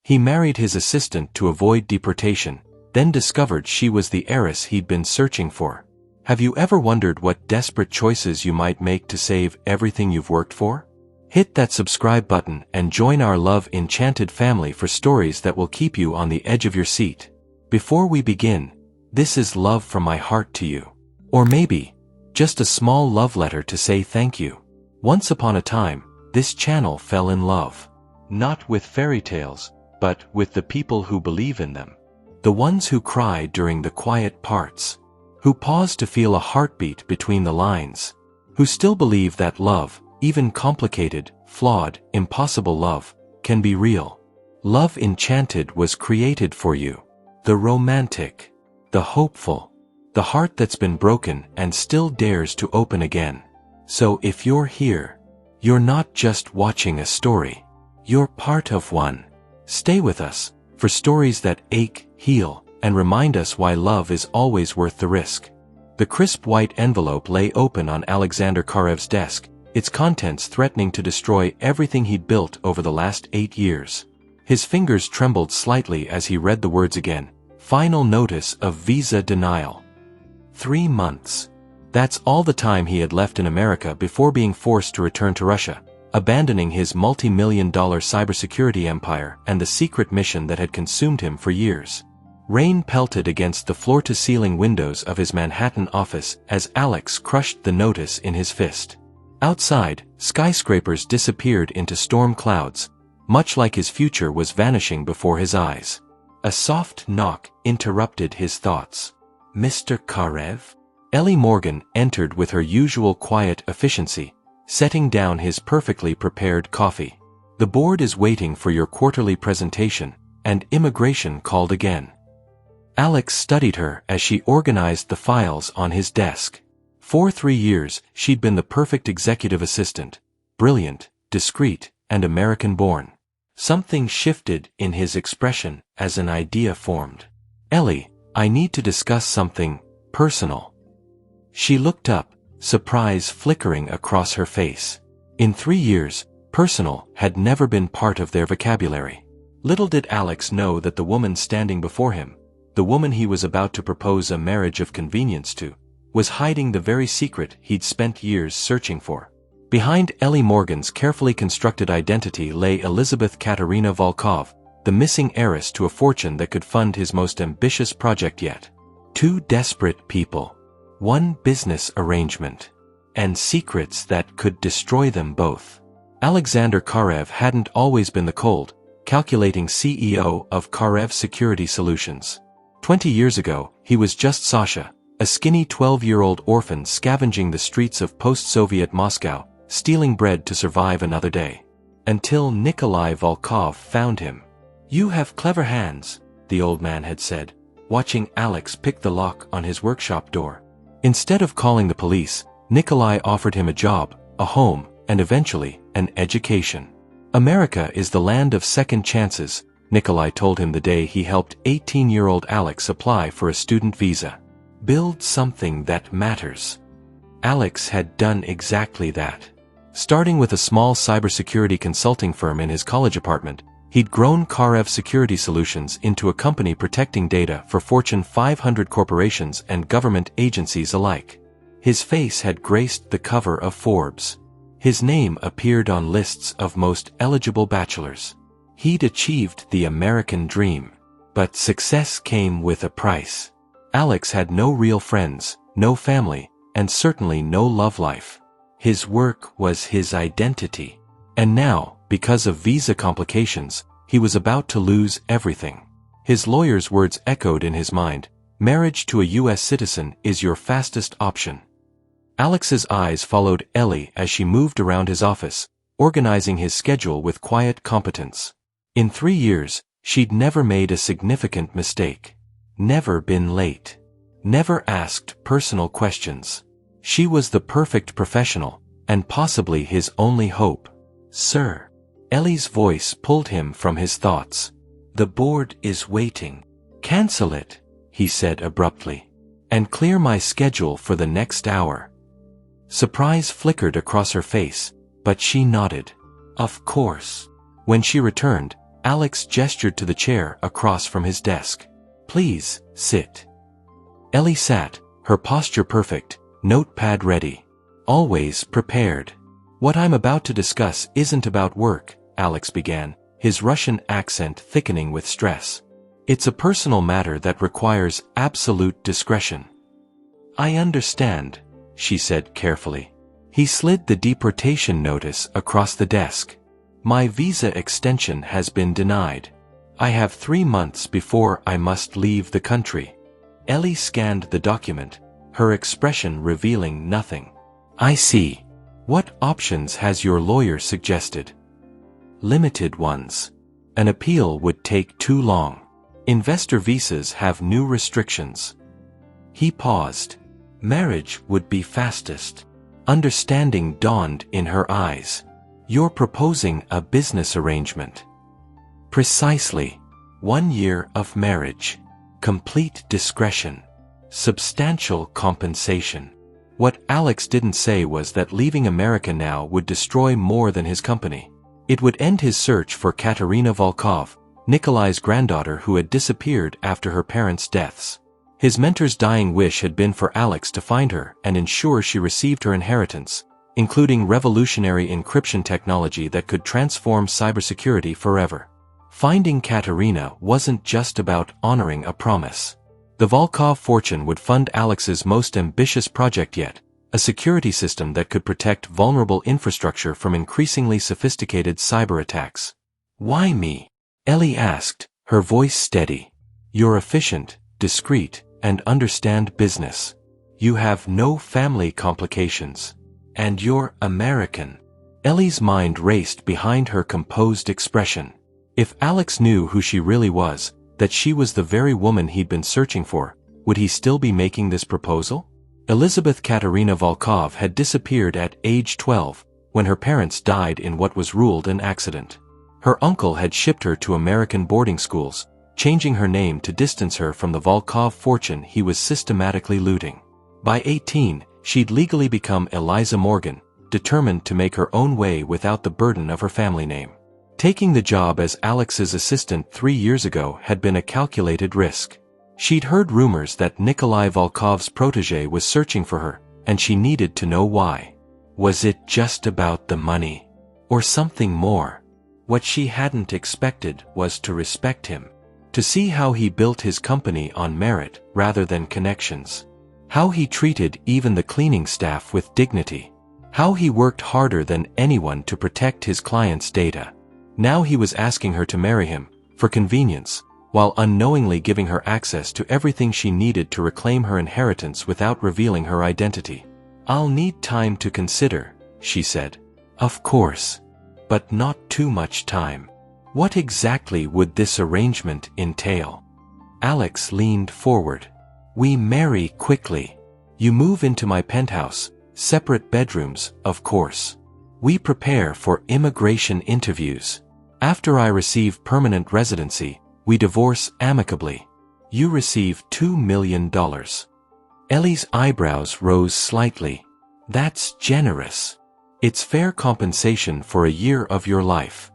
He married his assistant to avoid deportation, then discovered she was the heiress he'd been searching for. Have you ever wondered what desperate choices you might make to save everything you've worked for? Hit that subscribe button and join our Love Enchanted family for stories that will keep you on the edge of your seat. Before we begin, this is love from my heart to you. Or maybe, just a small love letter to say thank you. Once upon a time, this channel fell in love. Not with fairy tales, but with the people who believe in them. The ones who cry during the quiet parts. Who pause to feel a heartbeat between the lines. Who still believe that love, even complicated, flawed, impossible love, can be real. Love Enchanted was created for you. The romantic. The hopeful. The heart that's been broken and still dares to open again. So if you're here, you're not just watching a story. You're part of one. Stay with us, for stories that ache, heal, and remind us why love is always worth the risk. The crisp white envelope lay open on Alexander Karev's desk, its contents threatening to destroy everything he'd built over the last 8 years. His fingers trembled slightly as he read the words again. Final notice of visa denial. 3 months. That's all the time he had left in America before being forced to return to Russia, abandoning his multi-million-dollar cybersecurity empire and the secret mission that had consumed him for years. Rain pelted against the floor-to-ceiling windows of his Manhattan office as Alex crushed the notice in his fist. Outside, skyscrapers disappeared into storm clouds, much like his future was vanishing before his eyes. A soft knock interrupted his thoughts. Mr. Karev? Ellie Morgan entered with her usual quiet efficiency, setting down his perfectly prepared coffee. The board is waiting for your quarterly presentation, and immigration called again. Alex studied her as she organized the files on his desk. For 3 years, she'd been the perfect executive assistant, brilliant, discreet, and American-born. Something shifted in his expression as an idea formed. Ellie, I need to discuss something personal. She looked up, surprise flickering across her face. In 3 years, personal had never been part of their vocabulary. Little did Alex know that the woman standing before him, the woman he was about to propose a marriage of convenience to, was hiding the very secret he'd spent years searching for. Behind Ellie Morgan's carefully constructed identity lay Elizabeth Katerina Volkov, the missing heiress to a fortune that could fund his most ambitious project yet. 2 desperate people. 1 business arrangement. And secrets that could destroy them both. Alexander Karev hadn't always been the cold, calculating CEO of Karev Security Solutions. 20 years ago, he was just Sasha, a skinny 12-year-old orphan scavenging the streets of post-Soviet Moscow, stealing bread to survive another day. Until Nikolai Volkov found him. You have clever hands, the old man had said, watching Alex pick the lock on his workshop door. Instead of calling the police, Nikolai offered him a job, a home, and eventually, an education. America is the land of second chances, Nikolai told him the day he helped 18-year-old Alex apply for a student visa. Build something that matters. Alex had done exactly that. Starting with a small cybersecurity consulting firm in his college apartment, he'd grown Karev Security Solutions into a company protecting data for Fortune 500 corporations and government agencies alike. His face had graced the cover of Forbes. His name appeared on lists of most eligible bachelors. He'd achieved the American dream. But success came with a price. Alex had no real friends, no family, and certainly no love life. His work was his identity. And now, because of visa complications, he was about to lose everything. His lawyer's words echoed in his mind. Marriage to a U.S. citizen is your fastest option. Alex's eyes followed Ellie as she moved around his office, organizing his schedule with quiet competence. In 3 years, she'd never made a significant mistake. Never been late. Never asked personal questions. She was the perfect professional, and possibly his only hope. Sir. Ellie's voice pulled him from his thoughts. The board is waiting. Cancel it, he said abruptly. And clear my schedule for the next hour. Surprise flickered across her face, but she nodded. Of course. When she returned, Alex gestured to the chair across from his desk. "Please, sit." Ellie sat, her posture perfect, notepad ready. Always prepared. "What I'm about to discuss isn't about work," Alex began, his Russian accent thickening with stress. "It's a personal matter that requires absolute discretion." "I understand," she said carefully. He slid the deportation notice across the desk. "My visa extension has been denied. I have 3 months before I must leave the country." Ellie scanned the document, her expression revealing nothing. "I see. What options has your lawyer suggested?" "Limited ones. An appeal would take too long. Investor visas have new restrictions." He paused. "Marriage would be fastest." Understanding dawned in her eyes. "You're proposing a business arrangement." "Precisely. 1 year of marriage. Complete discretion. Substantial compensation." What Alex didn't say was that leaving America now would destroy more than his company. It would end his search for Katerina Volkov, Nikolai's granddaughter who had disappeared after her parents' deaths. His mentor's dying wish had been for Alex to find her and ensure she received her inheritance, including revolutionary encryption technology that could transform cybersecurity forever. Finding Katerina wasn't just about honoring a promise. The Volkov fortune would fund Alex's most ambitious project yet, a security system that could protect vulnerable infrastructure from increasingly sophisticated cyber attacks. "Why me?" Ellie asked, her voice steady. "You're efficient, discreet, and understand business. You have no family complications. And you're American." Ellie's mind raced behind her composed expression. If Alex knew who she really was, that she was the very woman he'd been searching for, would he still be making this proposal? Elizabeth Katerina Volkov had disappeared at age 12, when her parents died in what was ruled an accident. Her uncle had shipped her to American boarding schools, changing her name to distance her from the Volkov fortune he was systematically looting. By 18, she'd legally become Eliza Morgan, determined to make her own way without the burden of her family name. Taking the job as Alex's assistant 3 years ago had been a calculated risk. She'd heard rumors that Nikolai Volkov's protege was searching for her, and she needed to know why. Was it just about the money? Or something more? What she hadn't expected was to respect him. To see how he built his company on merit rather than connections. How he treated even the cleaning staff with dignity. How he worked harder than anyone to protect his clients' data. Now he was asking her to marry him, for convenience, while unknowingly giving her access to everything she needed to reclaim her inheritance without revealing her identity. "I'll need time to consider," she said. "Of course. But not too much time. What exactly would this arrangement entail?" Alex leaned forward. "We marry quickly. You move into my penthouse, separate bedrooms, of course. We prepare for immigration interviews. After I receive permanent residency, we divorce amicably. You receive $2 million. Ellie's eyebrows rose slightly. "That's generous. It's fair compensation for a year of your life."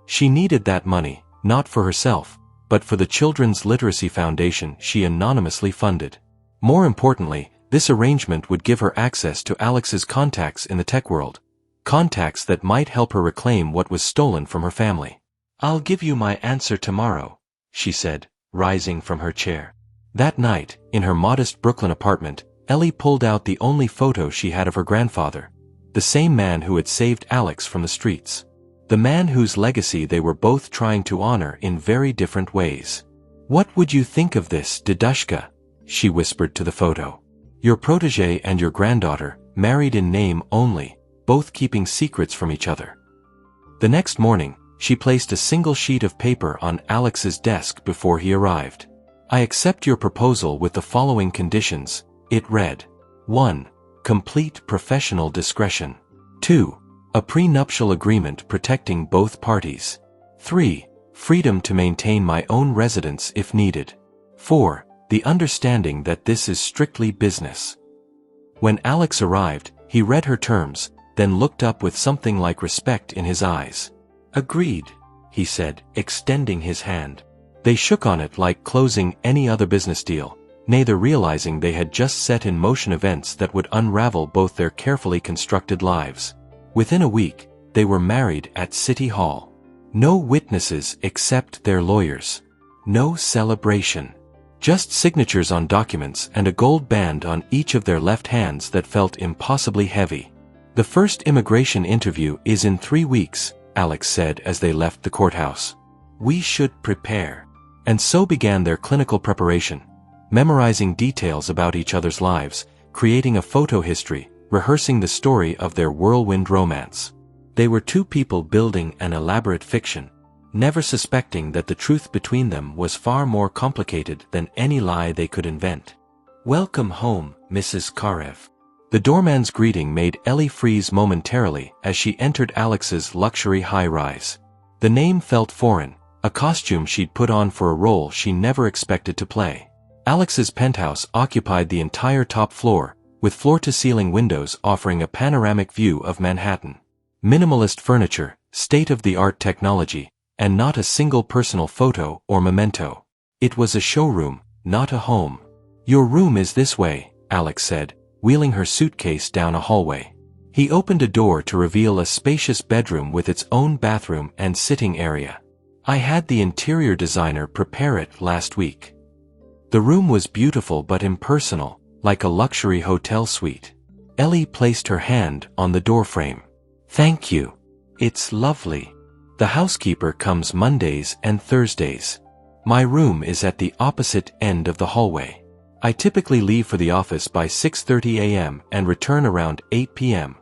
She needed that money, not for herself, but for the Children's Literacy Foundation she anonymously funded. More importantly, this arrangement would give her access to Alex's contacts in the tech world. Contacts that might help her reclaim what was stolen from her family. "I'll give you my answer tomorrow," she said, rising from her chair. That night, in her modest Brooklyn apartment, Ellie pulled out the only photo she had of her grandfather, the same man who had saved Alex from the streets. The man whose legacy they were both trying to honor in very different ways. "What would you think of this, Didushka?" she whispered to the photo. "Your protege and your granddaughter, married in name only, both keeping secrets from each other." The next morning, she placed a single sheet of paper on Alex's desk before he arrived. "I accept your proposal with the following conditions," it read. 1. Complete professional discretion. 2. A prenuptial agreement protecting both parties. 3. Freedom to maintain my own residence if needed. 4. The understanding that this is strictly business. When Alex arrived, he read her terms, then looked up with something like respect in his eyes. "Agreed," he said, extending his hand. They shook on it like closing any other business deal, neither realizing they had just set in motion events that would unravel both their carefully constructed lives. Within a week, they were married at City Hall. No witnesses except their lawyers. No celebration. Just signatures on documents and a gold band on each of their left hands that felt impossibly heavy. The first immigration interview is in 3 weeks, Alex said as they left the courthouse. We should prepare. And so began their clinical preparation, memorizing details about each other's lives, creating a photo history, rehearsing the story of their whirlwind romance. They were two people building an elaborate fiction, never suspecting that the truth between them was far more complicated than any lie they could invent. Welcome home, Mrs. Karev. The doorman's greeting made Ellie freeze momentarily as she entered Alex's luxury high-rise. The name felt foreign, a costume she'd put on for a role she never expected to play. Alex's penthouse occupied the entire top floor, with floor-to-ceiling windows offering a panoramic view of Manhattan. Minimalist furniture, state-of-the-art technology, and not a single personal photo or memento. It was a showroom, not a home. Your room is this way, Alex said, wheeling her suitcase down a hallway. He opened a door to reveal a spacious bedroom with its own bathroom and sitting area. I had the interior designer prepare it last week. The room was beautiful but impersonal, like a luxury hotel suite. Ellie placed her hand on the doorframe. Thank you. It's lovely. The housekeeper comes Mondays and Thursdays. My room is at the opposite end of the hallway. I typically leave for the office by 6:30 a.m. and return around 8 p.m.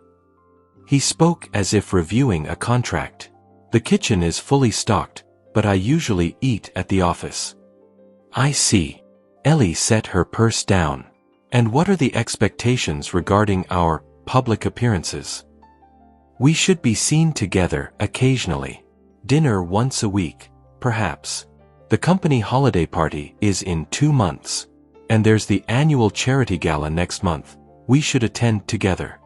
He spoke as if reviewing a contract. The kitchen is fully stocked, but I usually eat at the office. I see. Ellie set her purse down. And what are the expectations regarding our public appearances? We should be seen together occasionally. Dinner once a week, perhaps. The company holiday party is in 2 months. And there's the annual charity gala next month. We should attend together.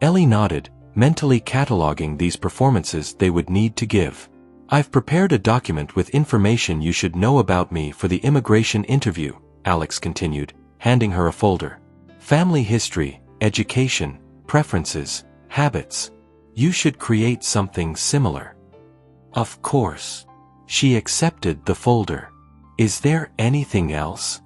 Ellie nodded, mentally cataloging these performances they would need to give. I've prepared a document with information you should know about me for the immigration interview, Alex continued, handing her a folder. Family history, education, preferences, habits. You should create something similar. Of course. She accepted the folder. Is there anything else?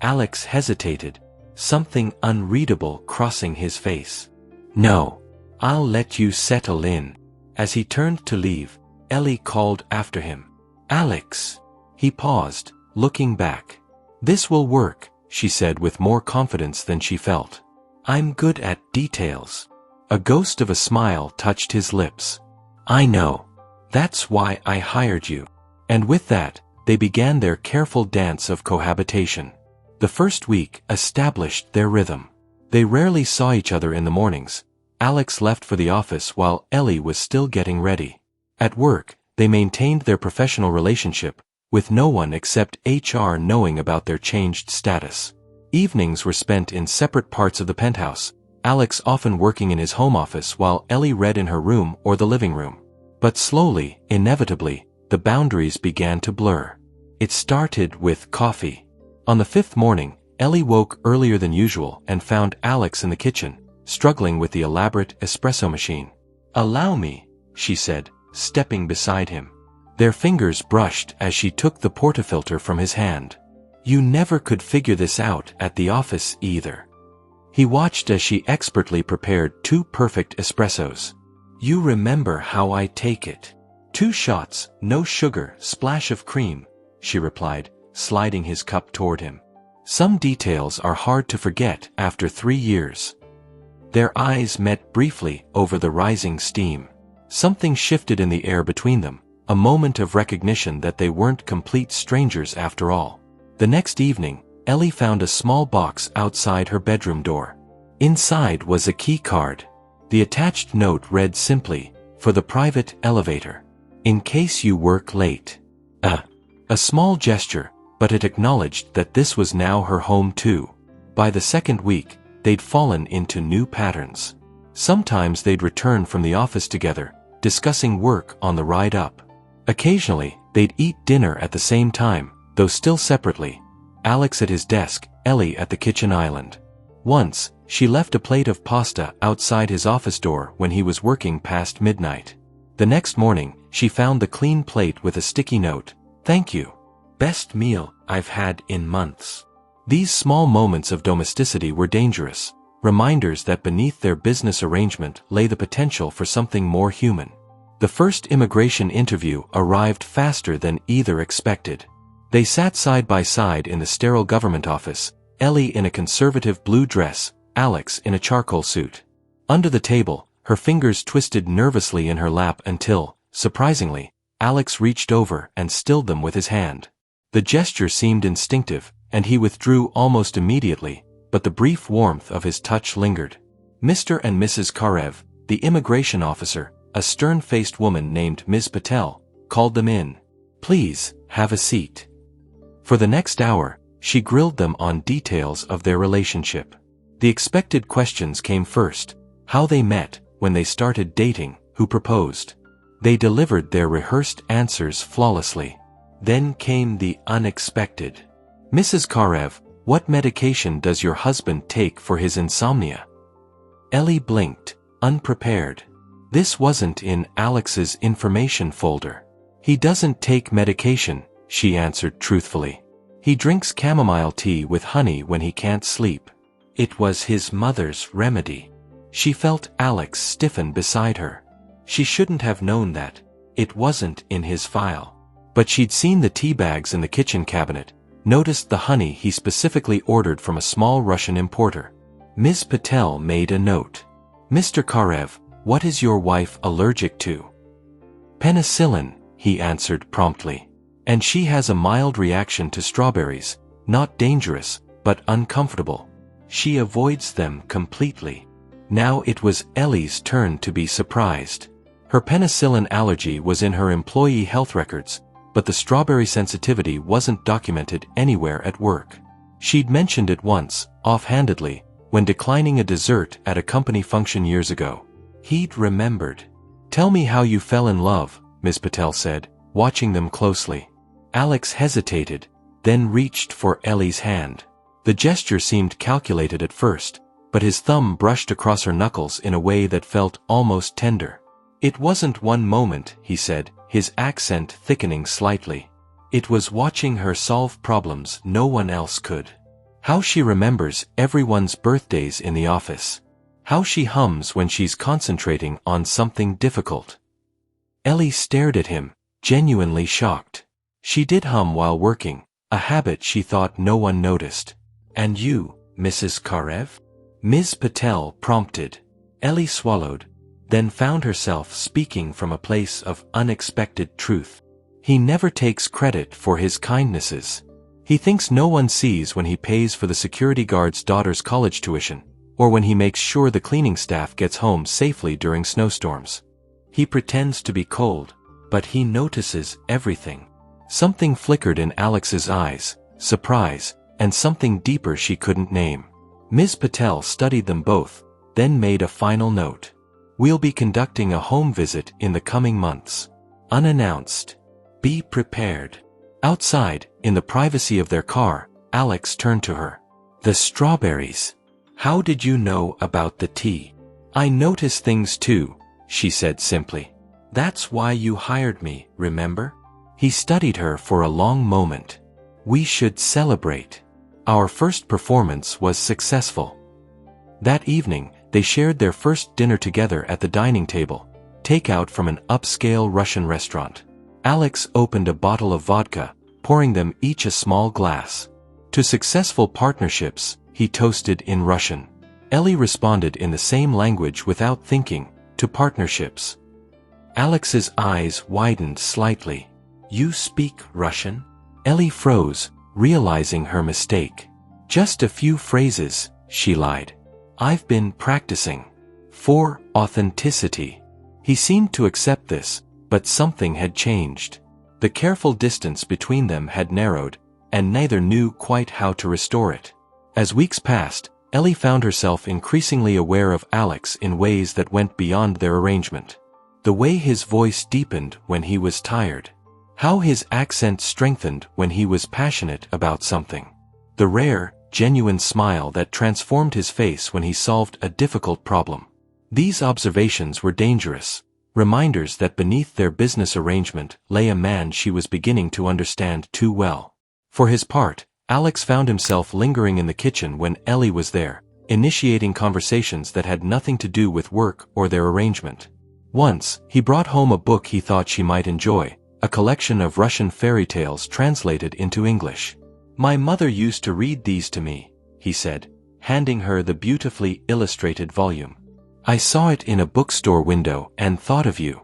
Alex hesitated, something unreadable crossing his face. No. I'll let you settle in. As he turned to leave, Ellie called after him. Alex. He paused, looking back. This will work, she said with more confidence than she felt. I'm good at details. A ghost of a smile touched his lips. I know. That's why I hired you. And with that, they began their careful dance of cohabitation. The first week established their rhythm. They rarely saw each other in the mornings. Alex left for the office while Ellie was still getting ready. At work, they maintained their professional relationship, with no one except HR knowing about their changed status. Evenings were spent in separate parts of the penthouse, Alex often working in his home office while Ellie read in her room or the living room. But slowly, inevitably, the boundaries began to blur. It started with coffee. On the 5th morning, Ellie woke earlier than usual and found Alex in the kitchen, struggling with the elaborate espresso machine. Allow me, she said, stepping beside him. Their fingers brushed as she took the portafilter from his hand. You never could figure this out at the office either. He watched as she expertly prepared 2 perfect espressos. You remember how I take it. 2 shots, no sugar, splash of cream, she replied, sliding his cup toward him. Some details are hard to forget after 3 years. Their eyes met briefly over the rising steam. Something shifted in the air between them, a moment of recognition that they weren't complete strangers after all. The next evening, Ellie found a small box outside her bedroom door. Inside was a key card. The attached note read simply, for the private elevator. In case you work late. A small gesture, but it acknowledged that this was now her home too. By the 2nd week, they'd fallen into new patterns. Sometimes they'd return from the office together, discussing work on the ride up. Occasionally, they'd eat dinner at the same time, though still separately. Alex at his desk, Ellie at the kitchen island. Once, she left a plate of pasta outside his office door when he was working past midnight. The next morning, she found the clean plate with a sticky note. "Thank you. Best meal I've had in months." These small moments of domesticity were dangerous, reminders that beneath their business arrangement lay the potential for something more human. The first immigration interview arrived faster than either expected. They sat side by side in the sterile government office, Ellie in a conservative blue dress, Alex in a charcoal suit. Under the table, her fingers twisted nervously in her lap until, surprisingly, Alex reached over and stilled them with his hand. The gesture seemed instinctive, and he withdrew almost immediately, but the brief warmth of his touch lingered. Mr. and Mrs. Karev, the immigration officer, a stern-faced woman named Ms. Patel, called them in. "Please, have a seat." For the next hour, she grilled them on details of their relationship. The expected questions came first: how they met, when they started dating, who proposed. They delivered their rehearsed answers flawlessly. Then came the unexpected. "Mrs. Karev, what medication does your husband take for his insomnia?" Ellie blinked, unprepared. This wasn't in Alex's information folder. "He doesn't take medication," she answered truthfully. "He drinks chamomile tea with honey when he can't sleep. It was his mother's remedy." She felt Alex stiffen beside her. She shouldn't have known that. It wasn't in his file. But she'd seen the tea bags in the kitchen cabinet, noticed the honey he specifically ordered from a small Russian importer. Ms. Patel made a note. "Mr. Karev, what is your wife allergic to?" "Penicillin," he answered promptly. "And she has a mild reaction to strawberries, not dangerous, but uncomfortable. She avoids them completely." Now it was Ellie's turn to be surprised. Her penicillin allergy was in her employee health records, but the strawberry sensitivity wasn't documented anywhere at work. She'd mentioned it once, offhandedly, when declining a dessert at a company function years ago. He'd remembered. "Tell me how you fell in love," Ms. Patel said, watching them closely. Alex hesitated, then reached for Ellie's hand. The gesture seemed calculated at first, but his thumb brushed across her knuckles in a way that felt almost tender. "It wasn't one moment," he said, his accent thickening slightly. "It was watching her solve problems no one else could. How she remembers everyone's birthdays in the office. How she hums when she's concentrating on something difficult." Ellie stared at him, genuinely shocked. She did hum while working, a habit she thought no one noticed. "And you, Mrs. Karev?" Ms. Patel prompted. Ellie swallowed, then found herself speaking from a place of unexpected truth. "He never takes credit for his kindnesses. He thinks no one sees when he pays for the security guard's daughter's college tuition, or when he makes sure the cleaning staff gets home safely during snowstorms. He pretends to be cold, but he notices everything." Something flickered in Alex's eyes, surprise, and something deeper she couldn't name. Ms. Patel studied them both, then made a final note. "We'll be conducting a home visit in the coming months. Unannounced. Be prepared." Outside, in the privacy of their car, Alex turned to her. "The strawberries. How did you know about the tea?" "I notice things too," she said simply. "That's why you hired me, remember?" He studied her for a long moment. "We should celebrate. Our first performance was successful." That evening, they shared their first dinner together at the dining table, takeout from an upscale Russian restaurant. Alex opened a bottle of vodka, pouring them each a small glass. To successful partnerships, he toasted in Russian. Ellie responded in the same language without thinking, to partnerships. Alex's eyes widened slightly. "You speak Russian?" Ellie froze, realizing her mistake. "Just a few phrases," she lied. "I've been practicing. For authenticity." He seemed to accept this, but something had changed. The careful distance between them had narrowed, and neither knew quite how to restore it. As weeks passed, Ellie found herself increasingly aware of Alex in ways that went beyond their arrangement. The way his voice deepened when he was tired. How his accent strengthened when he was passionate about something. The rare, genuine smile that transformed his face when he solved a difficult problem. These observations were dangerous, reminders that beneath their business arrangement lay a man she was beginning to understand too well. For his part, Alex found himself lingering in the kitchen when Ellie was there, initiating conversations that had nothing to do with work or their arrangement. Once, he brought home a book he thought she might enjoy, a collection of Russian fairy tales translated into English. "My mother used to read these to me," he said, handing her the beautifully illustrated volume. "I saw it in a bookstore window and thought of you."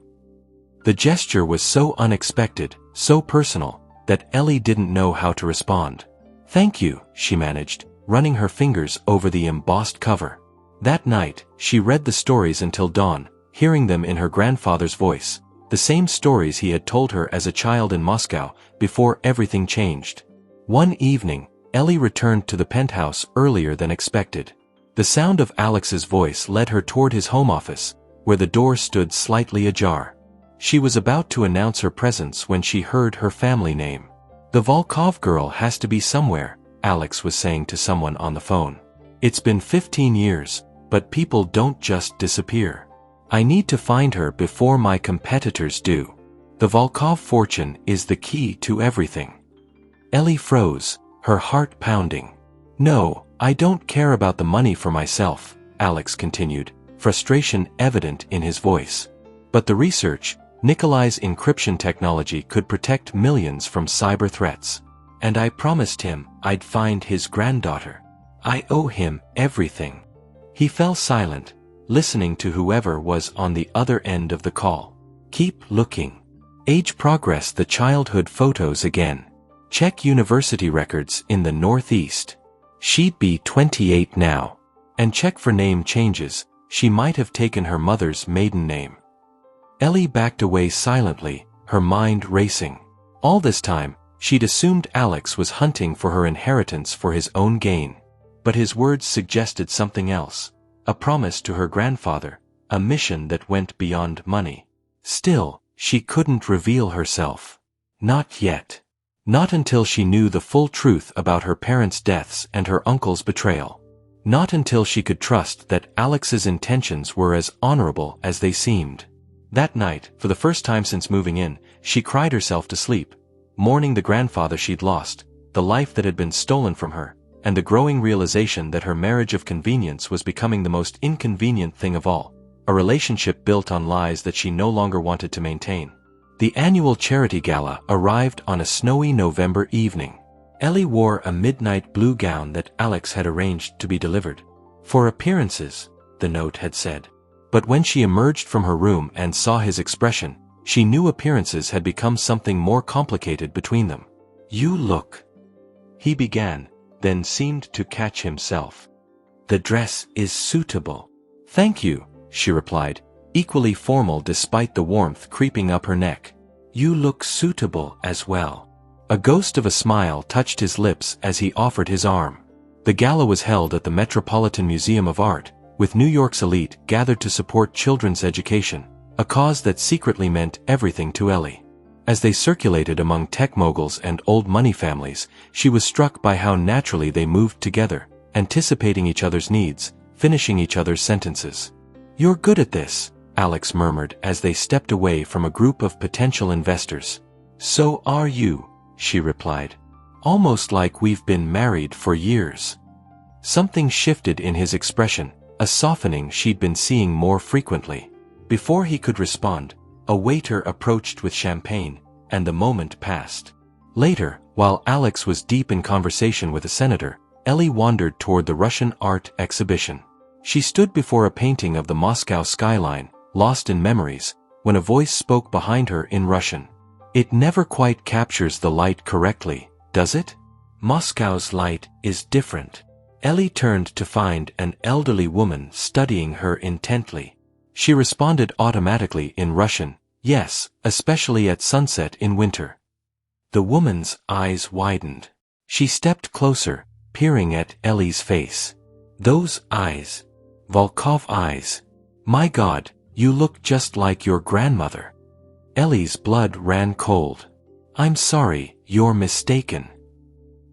The gesture was so unexpected, so personal, that Ellie didn't know how to respond. "Thank you," she managed, running her fingers over the embossed cover. That night, she read the stories until dawn, hearing them in her grandfather's voice, the same stories he had told her as a child in Moscow, before everything changed. One evening, Ellie returned to the penthouse earlier than expected. The sound of Alex's voice led her toward his home office, where the door stood slightly ajar. She was about to announce her presence when she heard her family name. "The Volkov girl has to be somewhere," Alex was saying to someone on the phone. "It's been 15 years, but people don't just disappear. I need to find her before my competitors do. The Volkov fortune is the key to everything." Ellie froze, her heart pounding. "No, I don't care about the money for myself," Alex continued, frustration evident in his voice. "But the research, Nikolai's encryption technology could protect millions from cyber threats. And I promised him I'd find his granddaughter. I owe him everything." He fell silent, listening to whoever was on the other end of the call. "Keep looking. Age progress the childhood photos again. Check university records in the Northeast. She'd be 28 now. And check for name changes, she might have taken her mother's maiden name." Ellie backed away silently, her mind racing. All this time, she'd assumed Alex was hunting for her inheritance for his own gain. But his words suggested something else. A promise to her grandfather, a mission that went beyond money. Still, she couldn't reveal herself. Not yet. Not until she knew the full truth about her parents' deaths and her uncle's betrayal. Not until she could trust that Alex's intentions were as honorable as they seemed. That night, for the first time since moving in, she cried herself to sleep, mourning the grandfather she'd lost, the life that had been stolen from her, and the growing realization that her marriage of convenience was becoming the most inconvenient thing of all, a relationship built on lies that she no longer wanted to maintain. The annual charity gala arrived on a snowy November evening. Ellie wore a midnight blue gown that Alex had arranged to be delivered. "For appearances," the note had said. But when she emerged from her room and saw his expression, she knew appearances had become something more complicated between them. "You look," he began, then seemed to catch himself. "The dress is suitable." "Thank you," she replied, equally formal despite the warmth creeping up her neck. "You look suitable as well." A ghost of a smile touched his lips as he offered his arm. The gala was held at the Metropolitan Museum of Art, with New York's elite gathered to support children's education, a cause that secretly meant everything to Ellie. As they circulated among tech moguls and old money families, she was struck by how naturally they moved together, anticipating each other's needs, finishing each other's sentences. "You're good at this," Alex murmured as they stepped away from a group of potential investors. "So are you," she replied. "Almost like we've been married for years." Something shifted in his expression, a softening she'd been seeing more frequently. Before he could respond, a waiter approached with champagne, and the moment passed. Later, while Alex was deep in conversation with a senator, Ellie wandered toward the Russian art exhibition. She stood before a painting of the Moscow skyline, lost in memories, when a voice spoke behind her in Russian. "It never quite captures the light correctly, does it? Moscow's light is different." Ellie turned to find an elderly woman studying her intently. She responded automatically in Russian, "Yes, especially at sunset in winter." The woman's eyes widened. She stepped closer, peering at Ellie's face. Those eyes. Volkov eyes. My God, You look just like your grandmother. Ellie's blood ran cold. I'm sorry, you're mistaken.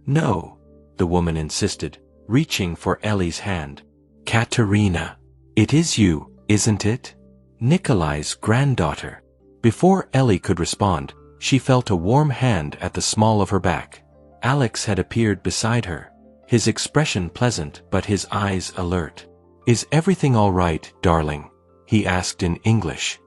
No, the woman insisted, reaching for Ellie's hand. Katerina, it is you, isn't it? Nikolai's granddaughter. Before Ellie could respond, she felt a warm hand at the small of her back. Alex had appeared beside her, his expression pleasant but his eyes alert. Is everything all right, darling? He asked in English.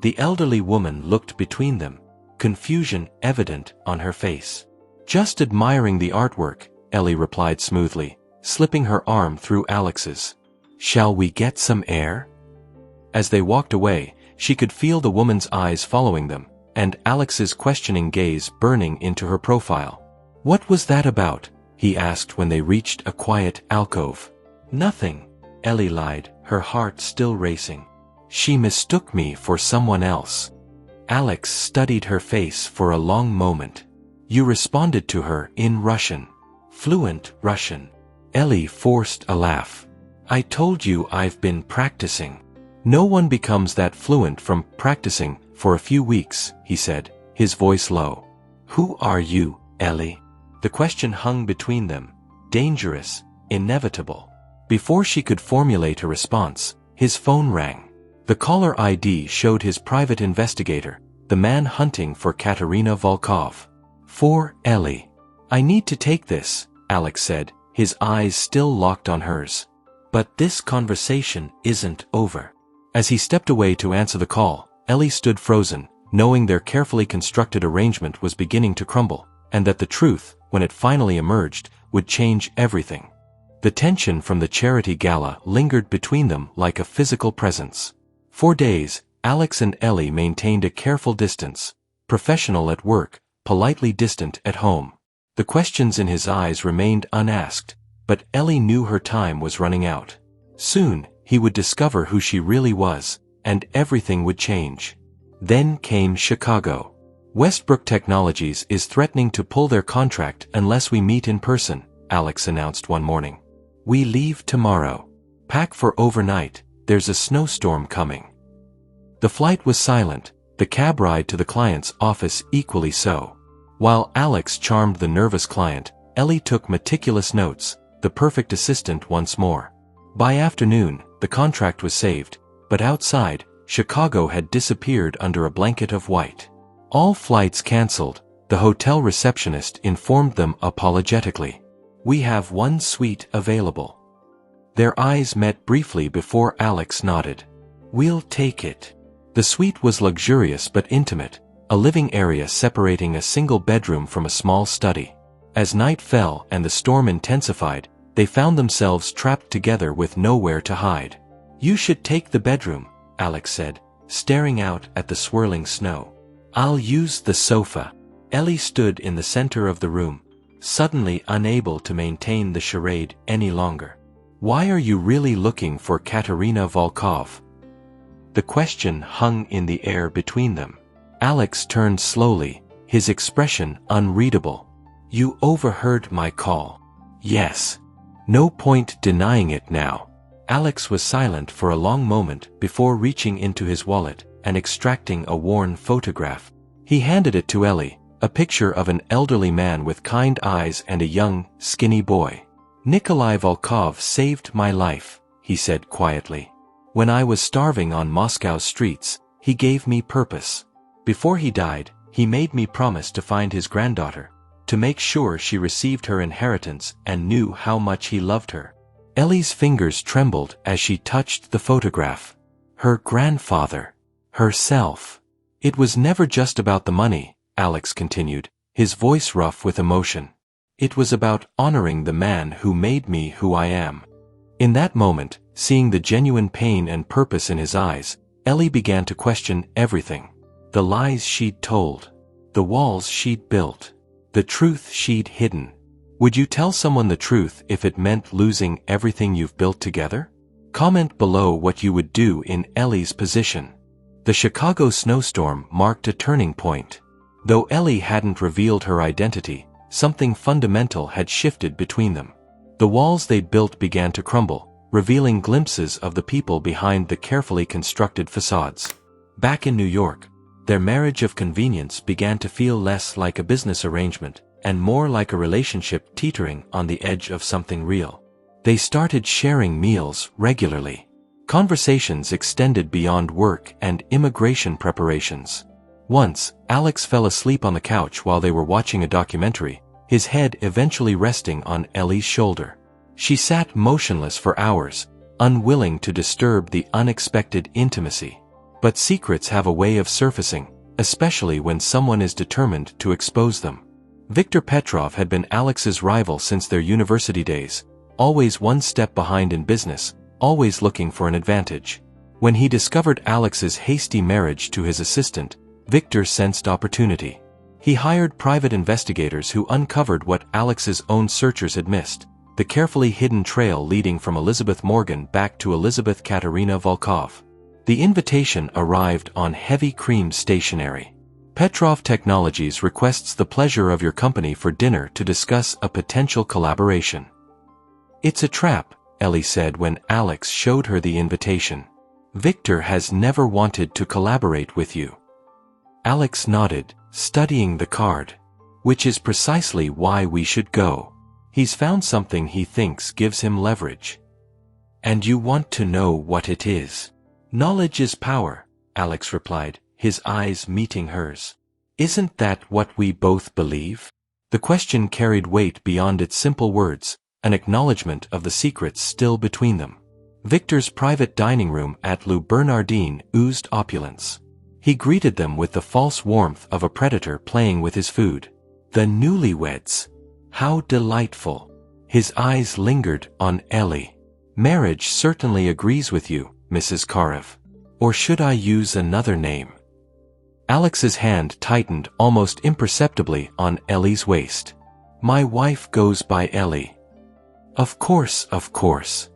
The elderly woman looked between them, confusion evident on her face. Just admiring the artwork, Ellie replied smoothly, slipping her arm through Alex's. Shall we get some air? As they walked away, she could feel the woman's eyes following them, and Alex's questioning gaze burning into her profile. What was that about? He asked when they reached a quiet alcove. Nothing, Ellie lied, her heart still racing. She mistook me for someone else. Alex studied her face for a long moment. You responded to her in Russian. Fluent Russian. Ellie forced a laugh. I told you I've been practicing. No one becomes that fluent from practicing for a few weeks, he said, his voice low. Who are you, Ellie? The question hung between them, dangerous, inevitable. Before she could formulate a response, his phone rang. The caller ID showed his private investigator, the man hunting for Katerina Volkov. For Ellie. I need to take this, Alex said, his eyes still locked on hers. But this conversation isn't over. As he stepped away to answer the call, Ellie stood frozen, knowing their carefully constructed arrangement was beginning to crumble, and that the truth, when it finally emerged, would change everything. The tension from the charity gala lingered between them like a physical presence. For days, Alex and Ellie maintained a careful distance, professional at work, politely distant at home. The questions in his eyes remained unasked, but Ellie knew her time was running out. Soon, he would discover who she really was, and everything would change. Then came Chicago. Westbrook Technologies is threatening to pull their contract unless we meet in person, Alex announced one morning. We leave tomorrow. Pack for overnight, there's a snowstorm coming. The flight was silent, the cab ride to the client's office equally so. While Alex charmed the nervous client, Ellie took meticulous notes, the perfect assistant once more. By afternoon, the contract was saved, but outside, Chicago had disappeared under a blanket of white. All flights cancelled, the hotel receptionist informed them apologetically. We have one suite available. Their eyes met briefly before Alex nodded. We'll take it. The suite was luxurious but intimate, a living area separating a single bedroom from a small study. As night fell and the storm intensified, they found themselves trapped together with nowhere to hide. You should take the bedroom, Alex said, staring out at the swirling snow. I'll use the sofa. Ellie stood in the center of the room, suddenly unable to maintain the charade any longer. Why are you really looking for Katerina Volkov? The question hung in the air between them. Alex turned slowly, his expression unreadable. You overheard my call. Yes. No point denying it now. Alex was silent for a long moment before reaching into his wallet and extracting a worn photograph. He handed it to Ellie, a picture of an elderly man with kind eyes and a young, skinny boy. Nikolai Volkov saved my life, he said quietly. When I was starving on Moscow's streets, he gave me purpose. Before he died, he made me promise to find his granddaughter, to make sure she received her inheritance and knew how much he loved her. Ellie's fingers trembled as she touched the photograph. Her grandfather. Herself. It was never just about the money, Alex continued, his voice rough with emotion. It was about honoring the man who made me who I am. In that moment, seeing the genuine pain and purpose in his eyes, Ellie began to question everything. The lies she'd told. The walls she'd built. The truth she'd hidden. Would you tell someone the truth if it meant losing everything you've built together? Comment below what you would do in Ellie's position. The Chicago snowstorm marked a turning point. Though Ellie hadn't revealed her identity, something fundamental had shifted between them. The walls they'd built began to crumble, revealing glimpses of the people behind the carefully constructed facades. Back in New York, their marriage of convenience began to feel less like a business arrangement and more like a relationship teetering on the edge of something real. They started sharing meals regularly. Conversations extended beyond work and immigration preparations. Once, Alex fell asleep on the couch while they were watching a documentary, his head eventually resting on Ellie's shoulder. She sat motionless for hours, unwilling to disturb the unexpected intimacy. But secrets have a way of surfacing, especially when someone is determined to expose them. Viktor Petrov had been Alex's rival since their university days, always one step behind in business, always looking for an advantage. When he discovered Alex's hasty marriage to his assistant, Viktor sensed opportunity. He hired private investigators who uncovered what Alex's own searchers had missed, the carefully hidden trail leading from Elizabeth Morgan back to Elizabeth Katerina Volkov. The invitation arrived on heavy cream stationery. Petrov Technologies requests the pleasure of your company for dinner to discuss a potential collaboration. It's a trap, Ellie said when Alex showed her the invitation. Viktor has never wanted to collaborate with you. Alex nodded, studying the card. Which is precisely why we should go. He's found something he thinks gives him leverage. And you want to know what it is. Knowledge is power, Alex replied, his eyes meeting hers. Isn't that what we both believe? The question carried weight beyond its simple words, an acknowledgement of the secrets still between them. Viktor's private dining room at Le Bernardin oozed opulence. He greeted them with the false warmth of a predator playing with his food. The newlyweds. How delightful. His eyes lingered on Ellie. Marriage certainly agrees with you, Mrs. Karev. Or should I use another name? Alex's hand tightened almost imperceptibly on Ellie's waist. My wife goes by Ellie. Of course, of course.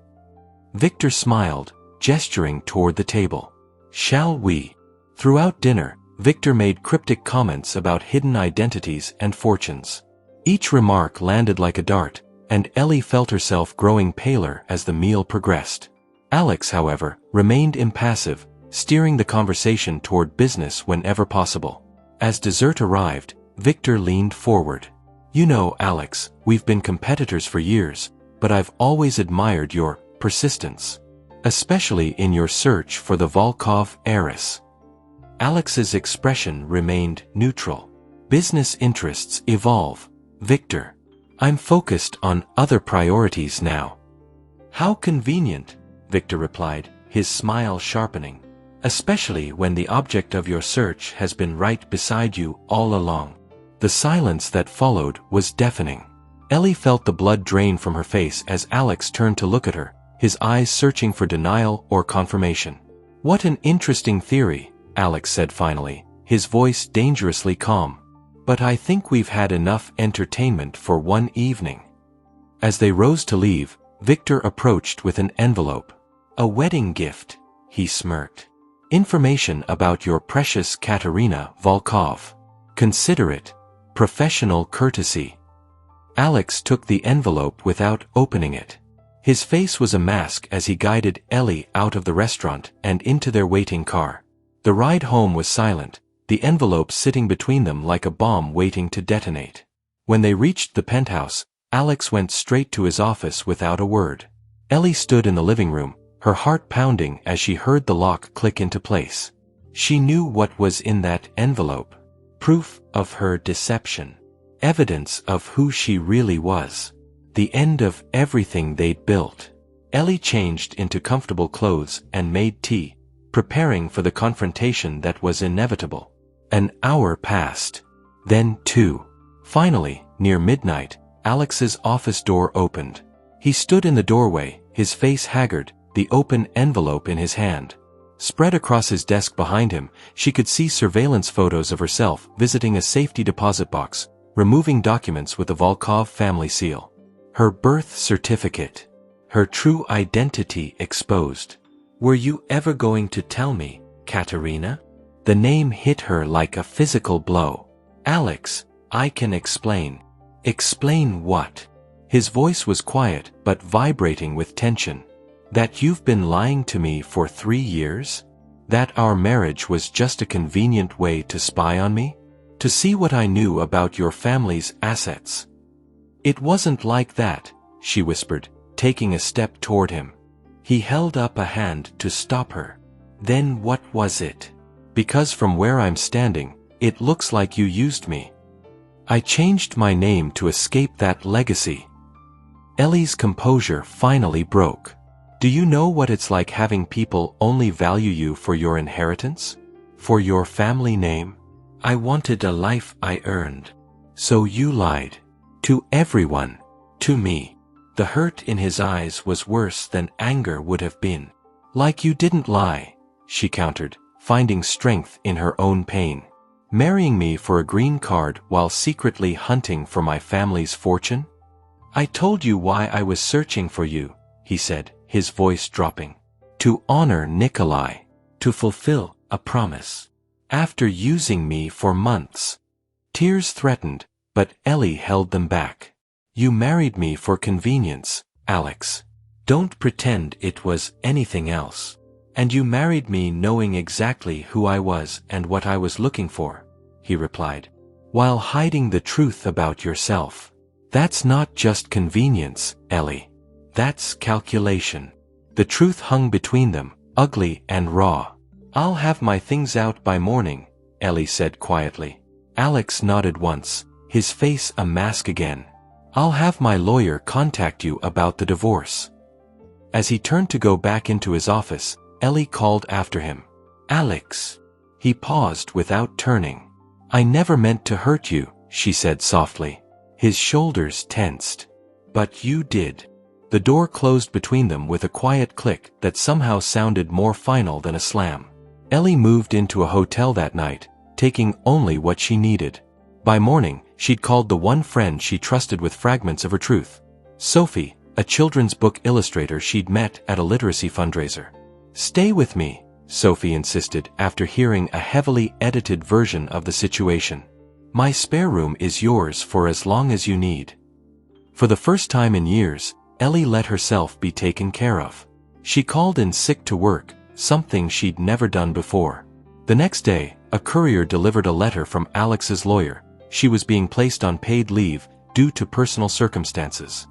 Viktor smiled, gesturing toward the table. Shall we? Throughout dinner, Viktor made cryptic comments about hidden identities and fortunes. Each remark landed like a dart, and Ellie felt herself growing paler as the meal progressed. Alex, however, remained impassive, steering the conversation toward business whenever possible. As dessert arrived, Viktor leaned forward. You know, Alex, we've been competitors for years, but I've always admired your persistence. Especially in your search for the Volkov heiress. Alex's expression remained neutral. Business interests evolve, Viktor. I'm focused on other priorities now. How convenient, Viktor replied, his smile sharpening. Especially when the object of your search has been right beside you all along. The silence that followed was deafening. Ellie felt the blood drain from her face as Alex turned to look at her, his eyes searching for denial or confirmation. What an interesting theory, Alex said finally, his voice dangerously calm. But I think we've had enough entertainment for one evening. As they rose to leave, Viktor approached with an envelope. A wedding gift, he smirked. Information about your precious Katerina Volkov. Consider it. Professional courtesy. Alex took the envelope without opening it. His face was a mask as he guided Ellie out of the restaurant and into their waiting car. The ride home was silent, the envelope sitting between them like a bomb waiting to detonate. When they reached the penthouse, Alex went straight to his office without a word. Ellie stood in the living room, her heart pounding as she heard the lock click into place. She knew what was in that envelope. Proof of her deception. Evidence of who she really was. The end of everything they'd built. Ellie changed into comfortable clothes and made tea, preparing for the confrontation that was inevitable. An hour passed. Then 2. Finally, near midnight, Alex's office door opened. He stood in the doorway, his face haggard, the open envelope in his hand. Spread across his desk behind him, she could see surveillance photos of herself visiting a safety deposit box, removing documents with the Volkov family seal. Her birth certificate. Her true identity exposed. Were you ever going to tell me, Katerina? The name hit her like a physical blow. Alex, I can explain. Explain what? His voice was quiet but vibrating with tension. That you've been lying to me for 3 years? That our marriage was just a convenient way to spy on me? To see what I knew about your family's assets? It wasn't like that, she whispered, taking a step toward him. He held up a hand to stop her. Then what was it? Because from where I'm standing, it looks like you used me. I changed my name to escape that legacy. Ellie's composure finally broke. Do you know what it's like having people only value you for your inheritance? For your family name? I wanted a life I earned. So you lied. To everyone. To me. The hurt in his eyes was worse than anger would have been. Like you didn't lie, she countered, finding strength in her own pain. Marrying me for a green card while secretly hunting for my family's fortune? I told you why I was searching for you, he said, his voice dropping. To honor Nikolai. To fulfill a promise. After using me for months. Tears threatened, but Ellie held them back. You married me for convenience, Alex. Don't pretend it was anything else. And you married me knowing exactly who I was and what I was looking for, he replied, while hiding the truth about yourself. That's not just convenience, Ellie. That's calculation. The truth hung between them, ugly and raw. I'll have my things out by morning, Ellie said quietly. Alex nodded once, his face a mask again. I'll have my lawyer contact you about the divorce. As he turned to go back into his office, Ellie called after him. Alex. He paused without turning. I never meant to hurt you, she said softly. His shoulders tensed. But you did. The door closed between them with a quiet click that somehow sounded more final than a slam. Ellie moved into a hotel that night, taking only what she needed. By morning, she'd called the one friend she trusted with fragments of her truth. Sophie, a children's book illustrator she'd met at a literacy fundraiser. Stay with me, Sophie insisted after hearing a heavily edited version of the situation. My spare room is yours for as long as you need. For the first time in years, Ellie let herself be taken care of. She called in sick to work, something she'd never done before. The next day, a courier delivered a letter from Alex's lawyer. She was being placed on paid leave due to personal circumstances.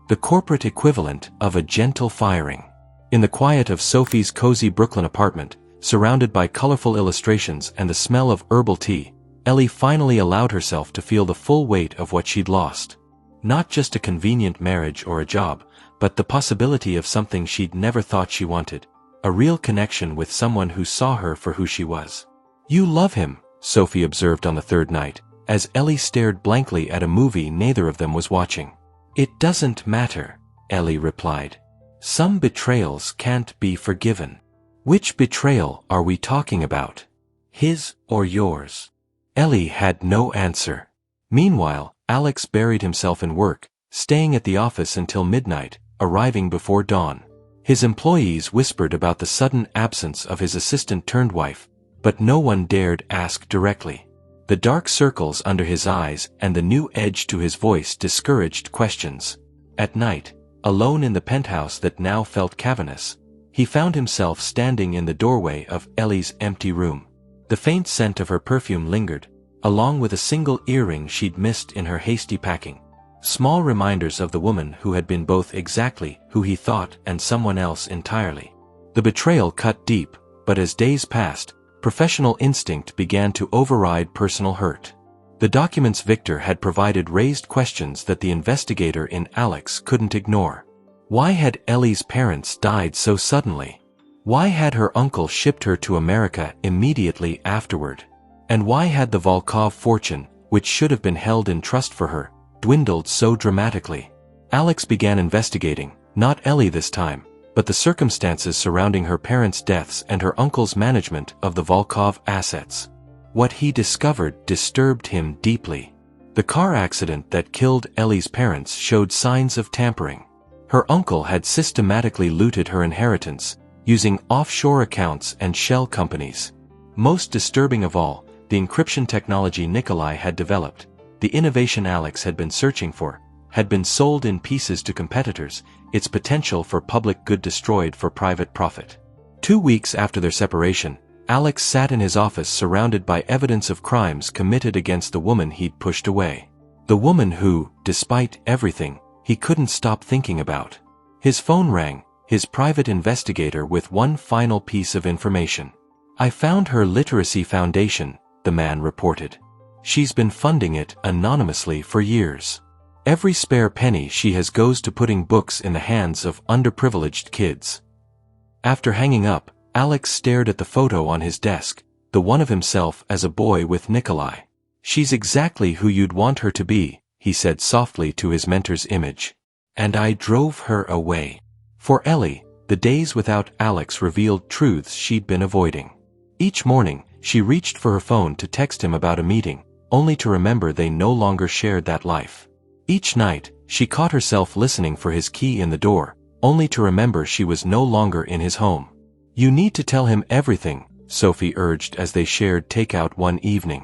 The corporate equivalent of a gentle firing. In the quiet of Sophie's cozy Brooklyn apartment, surrounded by colorful illustrations and the smell of herbal tea, Ellie finally allowed herself to feel the full weight of what she'd lost. Not just a convenient marriage or a job, but the possibility of something she'd never thought she wanted. A real connection with someone who saw her for who she was. You love him, Sophie observed on the third night, as Ellie stared blankly at a movie neither of them was watching. It doesn't matter, Ellie replied. Some betrayals can't be forgiven. Which betrayal are we talking about? His or yours? Ellie had no answer. Meanwhile, Alex buried himself in work, staying at the office until midnight, arriving before dawn. His employees whispered about the sudden absence of his assistant-turned-wife, but no one dared ask directly. The dark circles under his eyes and the new edge to his voice discouraged questions. At night, alone in the penthouse that now felt cavernous, he found himself standing in the doorway of Ellie's empty room. The faint scent of her perfume lingered, along with a single earring she'd missed in her hasty packing. Small reminders of the woman who had been both exactly who he thought and someone else entirely. The betrayal cut deep, but as days passed, professional instinct began to override personal hurt. The documents Victor had provided raised questions that the investigator in Alex couldn't ignore. Why had Ellie's parents died so suddenly? Why had her uncle shipped her to America immediately afterward? And why had the Volkov fortune, which should have been held in trust for her, dwindled so dramatically? Alex began investigating, not Ellie this time, but the circumstances surrounding her parents' deaths and her uncle's management of the Volkov assets. What he discovered disturbed him deeply. The car accident that killed Ellie's parents showed signs of tampering. Her uncle had systematically looted her inheritance, using offshore accounts and shell companies. Most disturbing of all, the encryption technology Nikolai had developed, the innovation Alex had been searching for, had been sold in pieces to competitors, its potential for public good destroyed for private profit. 2 weeks after their separation, Alex sat in his office surrounded by evidence of crimes committed against the woman he'd pushed away. The woman who, despite everything, he couldn't stop thinking about. His phone rang, his private investigator with one final piece of information. "I found her literacy foundation," the man reported. "She's been funding it anonymously for years. Every spare penny she has goes to putting books in the hands of underprivileged kids." After hanging up, Alex stared at the photo on his desk, the one of himself as a boy with Nikolai. "She's exactly who you'd want her to be," he said softly to his mentor's image. "And I drove her away." For Ellie, the days without Alex revealed truths she'd been avoiding. Each morning, she reached for her phone to text him about a meeting, only to remember they no longer shared that life. Each night, she caught herself listening for his key in the door, only to remember she was no longer in his home. "You need to tell him everything," Sophie urged as they shared takeout one evening.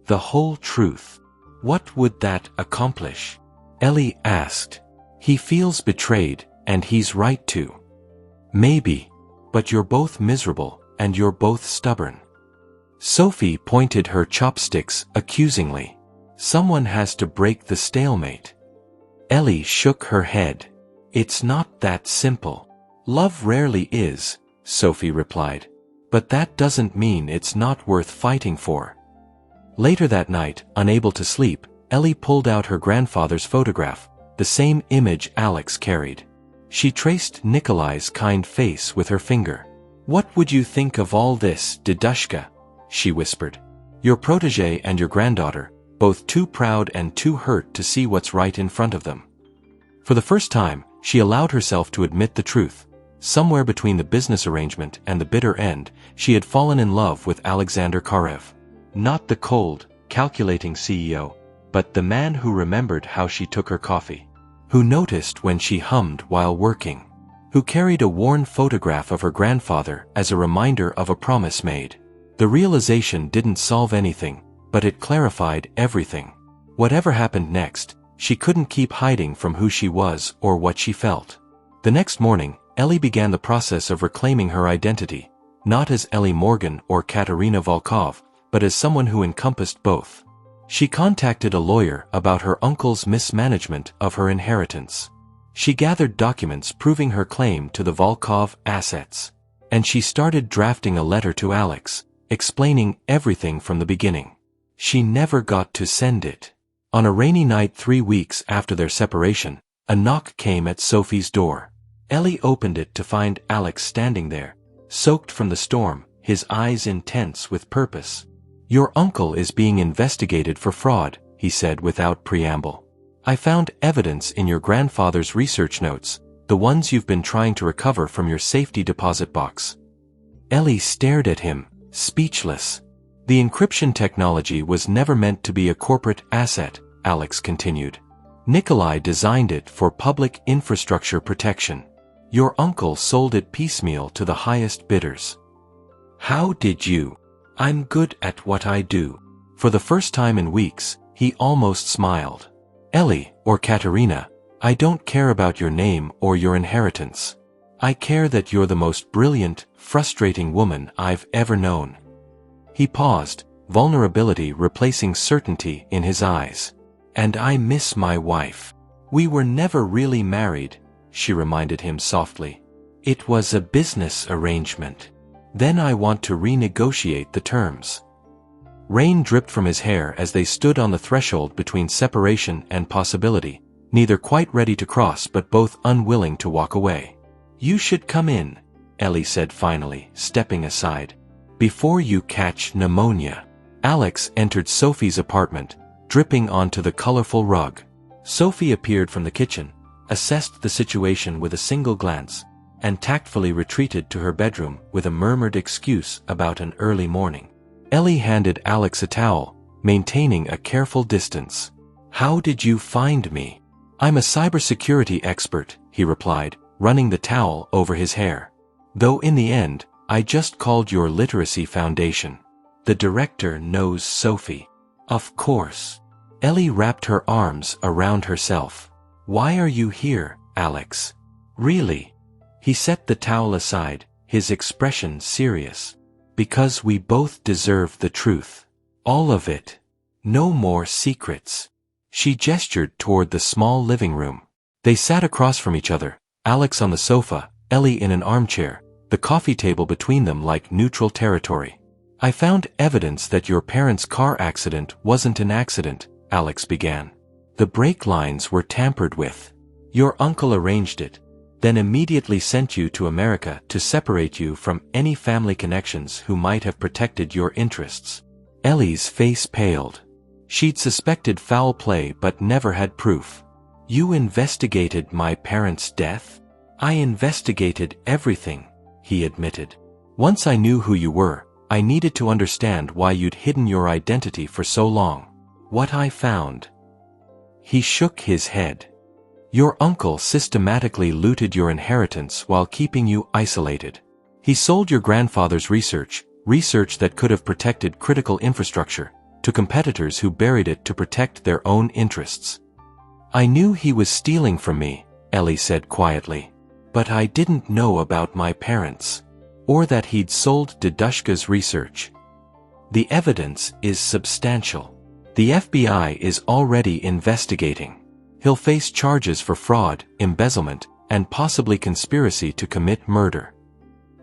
"The whole truth." "What would that accomplish?" Ellie asked. "He feels betrayed, and he's right to." "Maybe. But you're both miserable, and you're both stubborn." Sophie pointed her chopsticks accusingly. "Someone has to break the stalemate." Ellie shook her head. "It's not that simple." "Love rarely is," Sophie replied. "But that doesn't mean it's not worth fighting for." Later that night, unable to sleep, Ellie pulled out her grandfather's photograph, the same image Alex carried. She traced Nikolai's kind face with her finger. "What would you think of all this, Didushka?" she whispered. "Your protégé and your granddaughter, both too proud and too hurt to see what's right in front of them." For the first time, she allowed herself to admit the truth. Somewhere between the business arrangement and the bitter end, she had fallen in love with Alexander Karev. Not the cold, calculating CEO, but the man who remembered how she took her coffee, who noticed when she hummed while working, who carried a worn photograph of her grandfather as a reminder of a promise made. The realization didn't solve anything, but it clarified everything. Whatever happened next, she couldn't keep hiding from who she was or what she felt. The next morning, Ellie began the process of reclaiming her identity, not as Ellie Morgan or Katerina Volkov, but as someone who encompassed both. She contacted a lawyer about her uncle's mismanagement of her inheritance. She gathered documents proving her claim to the Volkov assets. And she started drafting a letter to Alex, explaining everything from the beginning. She never got to send it. On a rainy night 3 weeks after their separation, a knock came at Sophie's door. Ellie opened it to find Alex standing there, soaked from the storm, his eyes intense with purpose. "Your uncle is being investigated for fraud," he said without preamble. "I found evidence in your grandfather's research notes, the ones you've been trying to recover from your safety deposit box." Ellie stared at him, speechless. "The encryption technology was never meant to be a corporate asset," Alex continued. "Nikolai designed it for public infrastructure protection. Your uncle sold it piecemeal to the highest bidders." "How did you?" "I'm good at what I do." For the first time in weeks, he almost smiled. "Ellie, or Katerina, I don't care about your name or your inheritance. I care that you're the most brilliant, frustrating woman I've ever known." He paused, vulnerability replacing certainty in his eyes. "And I miss my wife. We were never really married," she reminded him softly. "It was a business arrangement. Then I want to renegotiate the terms." Rain dripped from his hair as they stood on the threshold between separation and possibility, neither quite ready to cross but both unwilling to walk away. "You should come in," Ellie said finally, stepping aside. "Before you catch pneumonia." Alex entered Sophie's apartment, dripping onto the colorful rug. Sophie appeared from the kitchen, assessed the situation with a single glance, and tactfully retreated to her bedroom with a murmured excuse about an early morning. Ellie handed Alex a towel, maintaining a careful distance. "How did you find me?" "I'm a cybersecurity expert," he replied, running the towel over his hair. "Though in the end, I just called your literacy foundation. The director knows Sophie." "Of course." Ellie wrapped her arms around herself. Why are you here, Alex? Really? He set the towel aside, his expression serious. Because we both deserve the truth. All of it. No more secrets. She gestured toward the small living room. They sat across from each other, Alex on the sofa, Ellie in an armchair, the coffee table between them like neutral territory. I found evidence that your parents' car accident wasn't an accident, Alex began. The brake lines were tampered with. Your uncle arranged it, then immediately sent you to America to separate you from any family connections who might have protected your interests. Ellie's face paled. She'd suspected foul play but never had proof. You investigated my parents' death? I investigated everything, he admitted. Once I knew who you were, I needed to understand why you'd hidden your identity for so long. What I found. He shook his head. Your uncle systematically looted your inheritance while keeping you isolated. He sold your grandfather's research that could have protected critical infrastructure, to competitors who buried it to protect their own interests. I knew he was stealing from me, Ellie said quietly. But I didn't know about my parents. Or that he'd sold Dedushka's research. The evidence is substantial. The FBI is already investigating. He'll face charges for fraud, embezzlement, and possibly conspiracy to commit murder.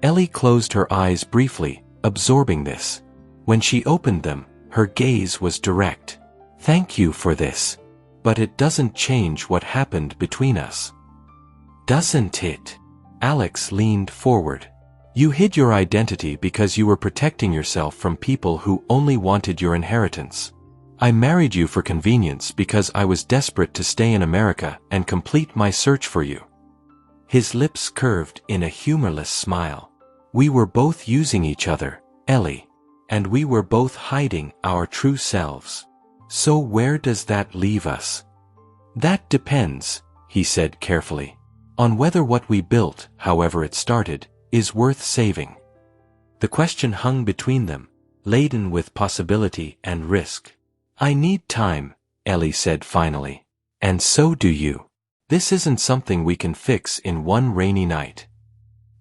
Ellie closed her eyes briefly, absorbing this. When she opened them, her gaze was direct. Thank you for this. But it doesn't change what happened between us. Doesn't it? Alex leaned forward. You hid your identity because you were protecting yourself from people who only wanted your inheritance. I married you for convenience because I was desperate to stay in America and complete my search for you. His lips curved in a humorless smile. We were both using each other, Ellie. And we were both hiding our true selves. So where does that leave us? That depends, he said carefully, on whether what we built, however it started, is worth saving. The question hung between them, laden with possibility and risk. I need time, Ellie said finally. And so do you. This isn't something we can fix in one rainy night.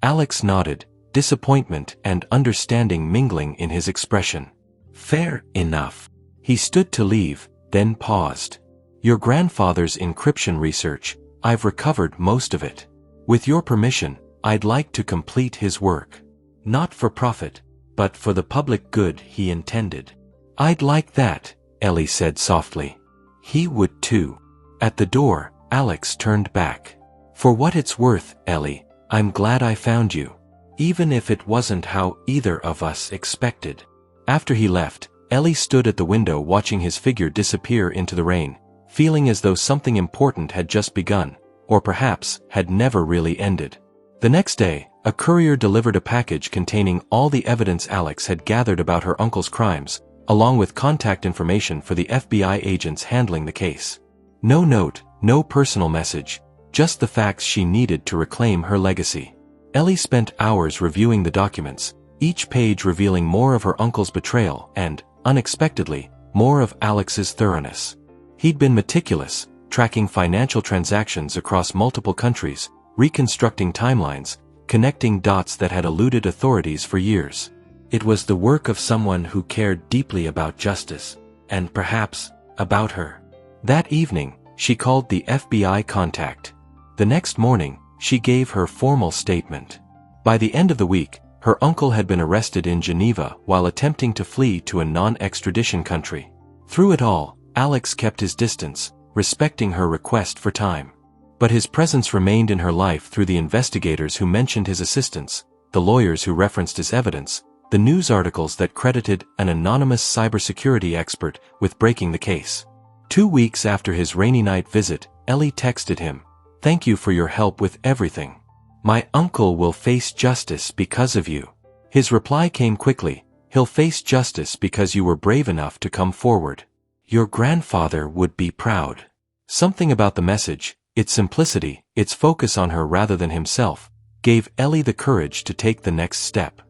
Alex nodded, disappointment and understanding mingling in his expression. Fair enough. He stood to leave, then paused. Your grandfather's encryption research, I've recovered most of it. With your permission, I'd like to complete his work. Not for profit, but for the public good he intended. I'd like that, Ellie said softly. He would too. At the door, Alex turned back. For what it's worth, Ellie, I'm glad I found you. Even if it wasn't how either of us expected. After he left, Ellie stood at the window watching his figure disappear into the rain, feeling as though something important had just begun, or perhaps had never really ended. The next day, a courier delivered a package containing all the evidence Alex had gathered about her uncle's crimes, along with contact information for the FBI agents handling the case. No note, no personal message, just the facts she needed to reclaim her legacy. Ellie spent hours reviewing the documents, each page revealing more of her uncle's betrayal and, unexpectedly, more of Alex's thoroughness. He'd been meticulous, tracking financial transactions across multiple countries, reconstructing timelines, connecting dots that had eluded authorities for years. It was the work of someone who cared deeply about justice, and perhaps, about her. That evening, she called the FBI contact. The next morning, she gave her formal statement. By the end of the week, her uncle had been arrested in Geneva while attempting to flee to a non-extradition country. Through it all, Alex kept his distance, respecting her request for time. But his presence remained in her life through the investigators who mentioned his assistance, the lawyers who referenced his evidence, the news articles that credited an anonymous cybersecurity expert with breaking the case. 2 weeks after his rainy night visit, Ellie texted him, "Thank you for your help with everything. My uncle will face justice because of you." His reply came quickly, "He'll face justice because you were brave enough to come forward. Your grandfather would be proud." Something about the message, its simplicity, its focus on her rather than himself, gave Ellie the courage to take the next step.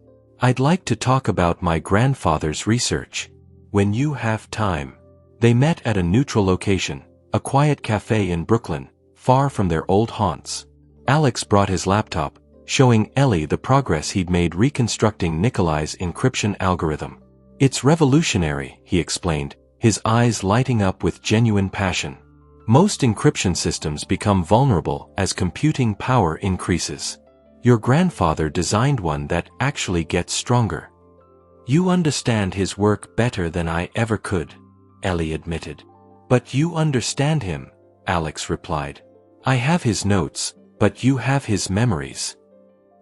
"I'd like to talk about my grandfather's research. When you have time." They met at a neutral location, a quiet cafe in Brooklyn, far from their old haunts. Alex brought his laptop, showing Ellie the progress he'd made reconstructing Nikolai's encryption algorithm. "It's revolutionary," he explained, his eyes lighting up with genuine passion. "Most encryption systems become vulnerable as computing power increases. Your grandfather designed one that actually gets stronger." "You understand his work better than I ever could," Ellie admitted. "But you understand him," Alex replied. "I have his notes, but you have his memories."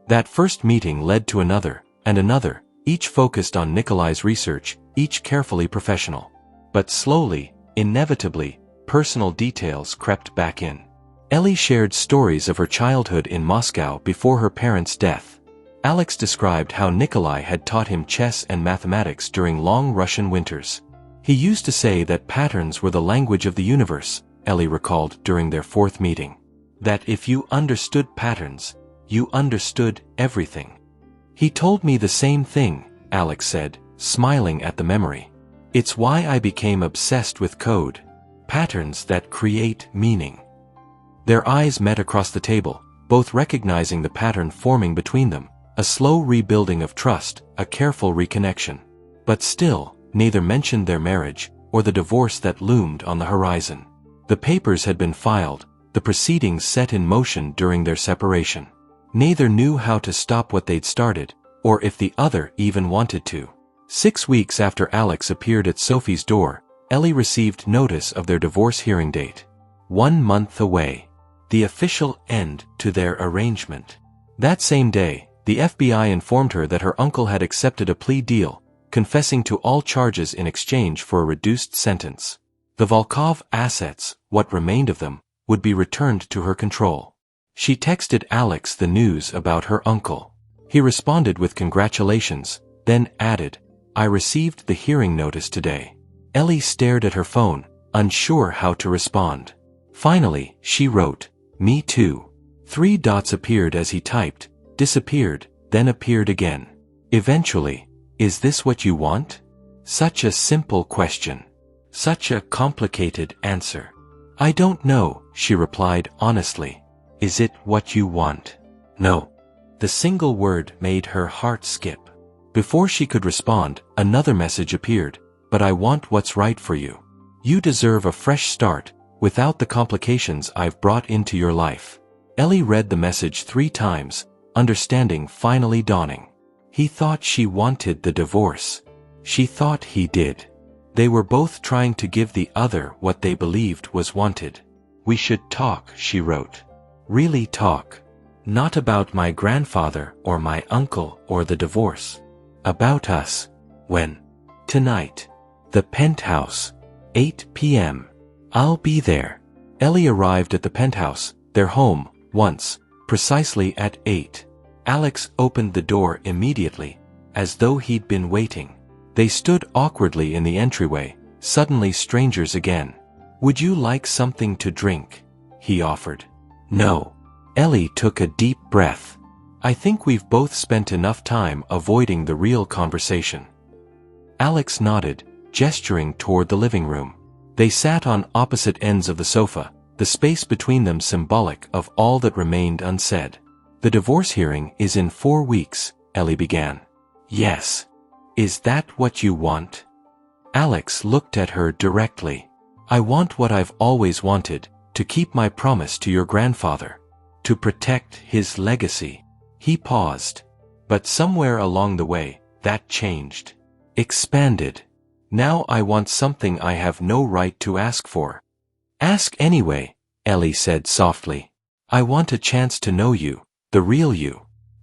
That first meeting led to another, and another, each focused on Nikolai's research, each carefully professional. But slowly, inevitably, personal details crept back in. Ellie shared stories of her childhood in Moscow before her parents' death. Alex described how Nikolai had taught him chess and mathematics during long Russian winters. "He used to say that patterns were the language of the universe," Ellie recalled during their fourth meeting. "That if you understood patterns, you understood everything." "He told me the same thing," Alex said, smiling at the memory. "It's why I became obsessed with code. Patterns that create meaning." Their eyes met across the table, both recognizing the pattern forming between them, a slow rebuilding of trust, a careful reconnection. But still, neither mentioned their marriage, or the divorce that loomed on the horizon. The papers had been filed, the proceedings set in motion during their separation. Neither knew how to stop what they'd started, or if the other even wanted to. 6 weeks after Alex appeared at Sophie's door, Ellie received notice of their divorce hearing date. 1 month away. The official end to their arrangement. That same day, the FBI informed her that her uncle had accepted a plea deal, confessing to all charges in exchange for a reduced sentence. The Volkov assets, what remained of them, would be returned to her control. She texted Alex the news about her uncle. He responded with congratulations, then added, "I received the hearing notice today." Ellie stared at her phone, unsure how to respond. Finally, she wrote, "Me too." 3 dots appeared as he typed, disappeared, then appeared again. Eventually, "Is this what you want?" Such a simple question. Such a complicated answer. "I don't know," she replied honestly. "Is it what you want?" "No." The single word made her heart skip. Before she could respond, another message appeared, "But I want what's right for you. You deserve a fresh start, without the complications I've brought into your life." Ellie read the message 3 times, understanding finally dawning. He thought she wanted the divorce. She thought he did. They were both trying to give the other what they believed was wanted. "We should talk," she wrote. "Really talk. Not about my grandfather or my uncle or the divorce. About us." "When?" "Tonight. The penthouse. 8 p.m. I'll be there." Ellie arrived at the penthouse, their home, once, precisely at 8. Alex opened the door immediately, as though he'd been waiting. They stood awkwardly in the entryway, suddenly strangers again. "Would you like something to drink?" he offered. "No." Ellie took a deep breath. "I think we've both spent enough time avoiding the real conversation." Alex nodded, gesturing toward the living room. They sat on opposite ends of the sofa, the space between them symbolic of all that remained unsaid. "The divorce hearing is in 4 weeks, Ellie began. "Yes. Is that what you want?" Alex looked at her directly. "I want what I've always wanted, to keep my promise to your grandfather. To protect his legacy." He paused. But somewhere along the way, that changed. Expanded. "Now I want something I have no right to ask for." "Ask anyway," Ellie said softly. "I want a chance to know you, the real you.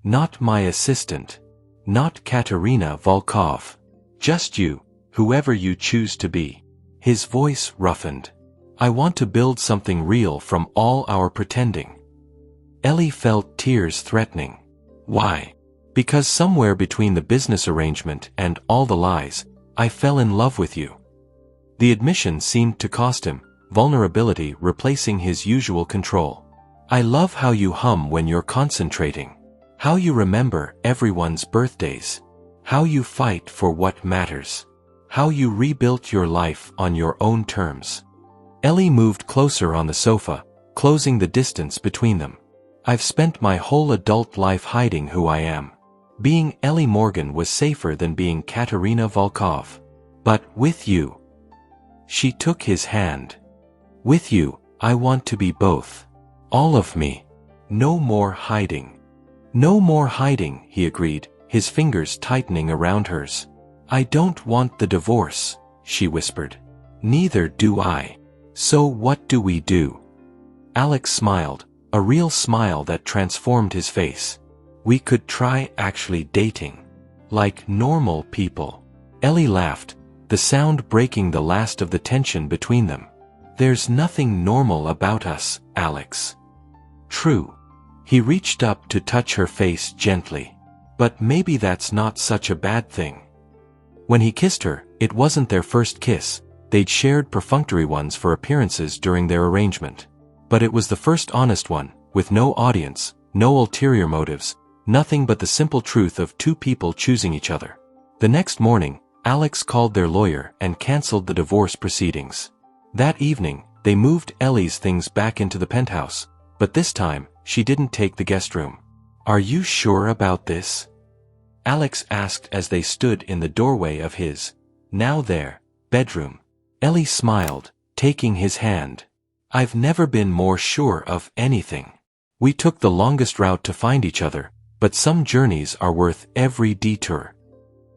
Not my assistant. Not Katerina Volkov. Just you, whoever you choose to be." His voice roughened. "I want to build something real from all our pretending." Ellie felt tears threatening. "Why?" "Because somewhere between the business arrangement and all the lies, I fell in love with you." The admission seemed to cost him, vulnerability replacing his usual control. "I love how you hum when you're concentrating. How you remember everyone's birthdays. How you fight for what matters. How you rebuilt your life on your own terms." Ellie moved closer on the sofa, closing the distance between them. I've spent my whole adult life hiding who I am. Being Ellie Morgan was safer than being Katerina Volkov. But with you. She took his hand. With you, I want to be both. All of me. No more hiding. No more hiding, he agreed, his fingers tightening around hers. I don't want the divorce, she whispered. Neither do I. So what do we do? Alex smiled, a real smile that transformed his face. We could try actually dating. Like normal people. Ellie laughed, the sound breaking the last of the tension between them. There's nothing normal about us, Alex. True. He reached up to touch her face gently. But maybe that's not such a bad thing. When he kissed her, it wasn't their first kiss. They'd shared perfunctory ones for appearances during their arrangement. But it was the first honest one, with no audience, no ulterior motives, nothing but the simple truth of two people choosing each other. The next morning, Alex called their lawyer and canceled the divorce proceedings. That evening, they moved Ellie's things back into the penthouse, but this time, she didn't take the guest room. Are you sure about this? Alex asked as they stood in the doorway of his, now there, bedroom. Ellie smiled, taking his hand. I've never been more sure of anything. We took the longest route to find each other, but some journeys are worth every detour.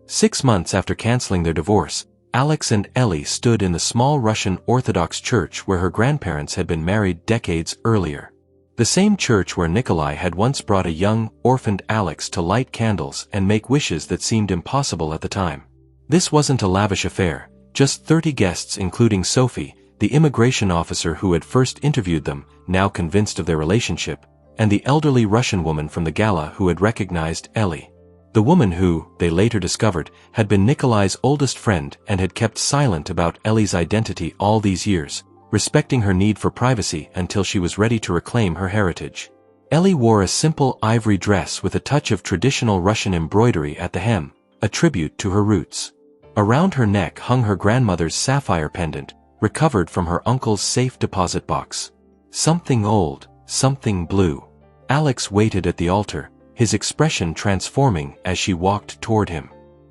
6 months after canceling their divorce, Alex and Ellie stood in the small Russian Orthodox church where her grandparents had been married decades earlier. The same church where Nikolai had once brought a young, orphaned Alex to light candles and make wishes that seemed impossible at the time. This wasn't a lavish affair, just 30 guests including Sophie, the immigration officer who had first interviewed them, now convinced of their relationship, and the elderly Russian woman from the gala who had recognized Ellie. The woman who, they later discovered, had been Nikolai's oldest friend and had kept silent about Ellie's identity all these years, respecting her need for privacy until she was ready to reclaim her heritage. Ellie wore a simple ivory dress with a touch of traditional Russian embroidery at the hem, a tribute to her roots. Around her neck hung her grandmother's sapphire pendant, recovered from her uncle's safe deposit box. Something old, something blue. Alex waited at the altar, his expression transforming as she walked toward him.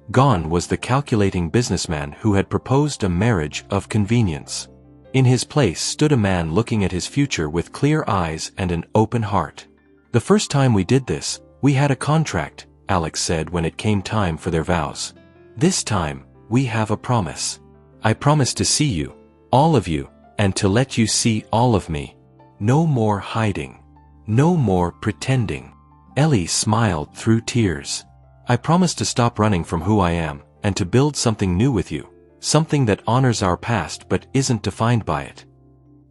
Gone was the calculating businessman who had proposed a marriage of convenience. In his place stood a man looking at his future with clear eyes and an open heart. The first time we did this, we had a contract, Alex said when it came time for their vows. This time, we have a promise. I promise to see you, all of you, and to let you see all of me. No more hiding. No more pretending. Ellie smiled through tears. I promise to stop running from who I am, and to build something new with you, something that honors our past but isn't defined by it.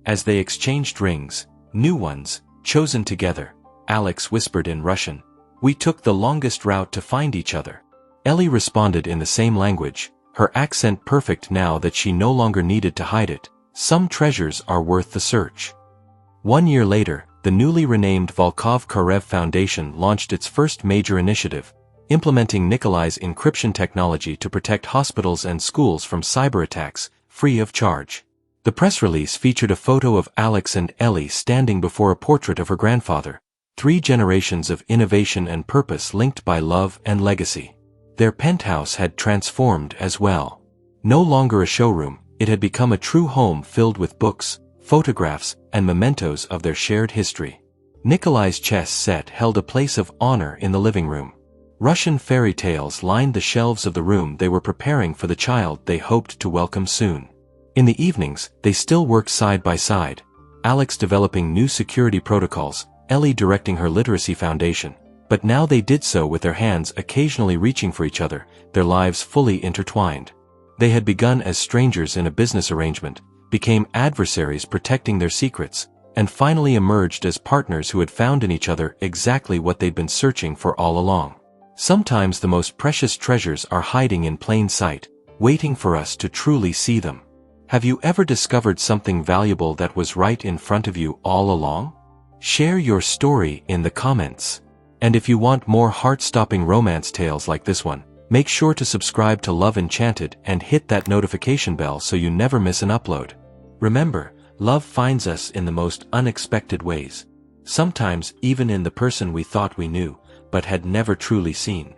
As they exchanged rings, new ones, chosen together, Alex whispered in Russian, we took the longest route to find each other. Ellie responded in the same language, her accent perfect now that she no longer needed to hide it. Some treasures are worth the search. 1 year later, the newly renamed Volkov-Karev Foundation launched its first major initiative, implementing Nikolai's encryption technology to protect hospitals and schools from cyber attacks, free of charge. The press release featured a photo of Alex and Ellie standing before a portrait of her grandfather, 3 generations of innovation and purpose linked by love and legacy. Their penthouse had transformed as well. No longer a showroom, it had become a true home filled with books, photographs, and mementos of their shared history. Nikolai's chess set held a place of honor in the living room. Russian fairy tales lined the shelves of the room they were preparing for the child they hoped to welcome soon. In the evenings, they still worked side by side, Alex developing new security protocols, Ellie directing her literacy foundation, but now they did so with their hands occasionally reaching for each other, their lives fully intertwined. They had begun as strangers in a business arrangement, became adversaries protecting their secrets, and finally emerged as partners who had found in each other exactly what they'd been searching for all along. Sometimes the most precious treasures are hiding in plain sight, waiting for us to truly see them. Have you ever discovered something valuable that was right in front of you all along? Share your story in the comments. And if you want more heart-stopping romance tales like this one, make sure to subscribe to Love Enchanted and hit that notification bell so you never miss an upload. Remember, Love finds us in the most unexpected ways. Sometimes even in the person we thought we knew, but had never truly seen.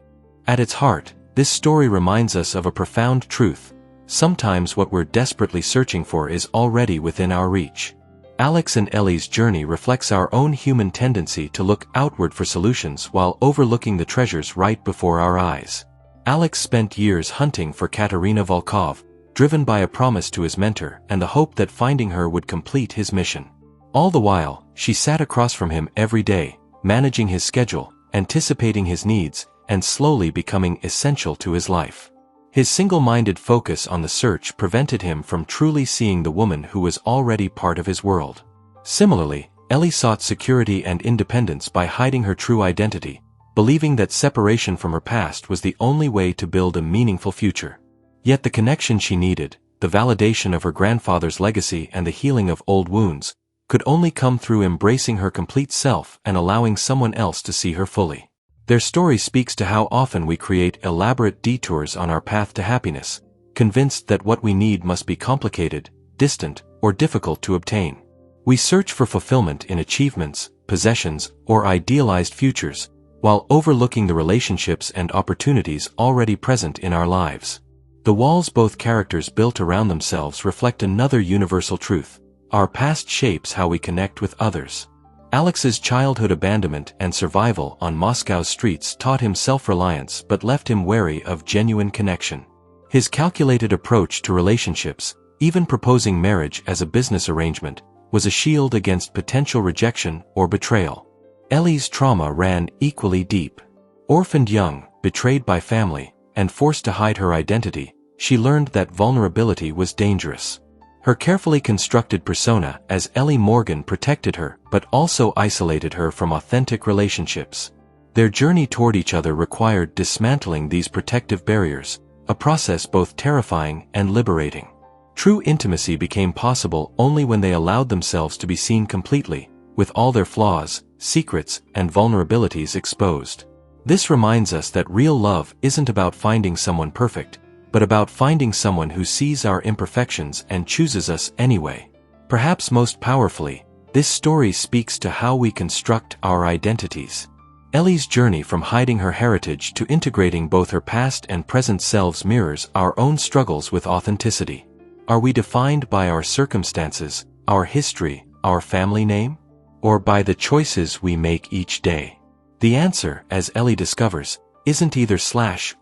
At its heart, this story reminds us of a profound truth. Sometimes what we're desperately searching for is already within our reach. Alex and Ellie's journey reflects our own human tendency to look outward for solutions while overlooking the treasures right before our eyes. Alex spent years hunting for Katerina Volkov, driven by a promise to his mentor and the hope that finding her would complete his mission. All the while, she sat across from him every day, managing his schedule, anticipating his needs, and slowly becoming essential to his life. His single-minded focus on the search prevented him from truly seeing the woman who was already part of his world. Similarly, Ellie sought security and independence by hiding her true identity, believing that separation from her past was the only way to build a meaningful future. Yet the connection she needed, the validation of her grandfather's legacy and the healing of old wounds, could only come through embracing her complete self and allowing someone else to see her fully. Their story speaks to how often we create elaborate detours on our path to happiness, convinced that what we need must be complicated, distant, or difficult to obtain. We search for fulfillment in achievements, possessions, or idealized futures, while overlooking the relationships and opportunities already present in our lives. The walls both characters built around themselves reflect another universal truth. Our past shapes how we connect with others. Alex's childhood abandonment and survival on Moscow's streets taught him self-reliance but left him wary of genuine connection. His calculated approach to relationships, even proposing marriage as a business arrangement, was a shield against potential rejection or betrayal. Ellie's trauma ran equally deep. Orphaned young, betrayed by family, and forced to hide her identity, she learned that vulnerability was dangerous. Her carefully constructed persona as Ellie Morgan protected her but also isolated her from authentic relationships. Their journey toward each other required dismantling these protective barriers, a process both terrifying and liberating. True intimacy became possible only when they allowed themselves to be seen completely, with all their flaws, secrets, and vulnerabilities exposed. This reminds us that real love isn't about finding someone perfect, but about finding someone who sees our imperfections and chooses us anyway. Perhaps most powerfully, this story speaks to how we construct our identities. Ellie's journey from hiding her heritage to integrating both her past and present selves mirrors our own struggles with authenticity. Are we defined by our circumstances, our history, our family name? Or by the choices we make each day? The answer, as Ellie discovers, isn't either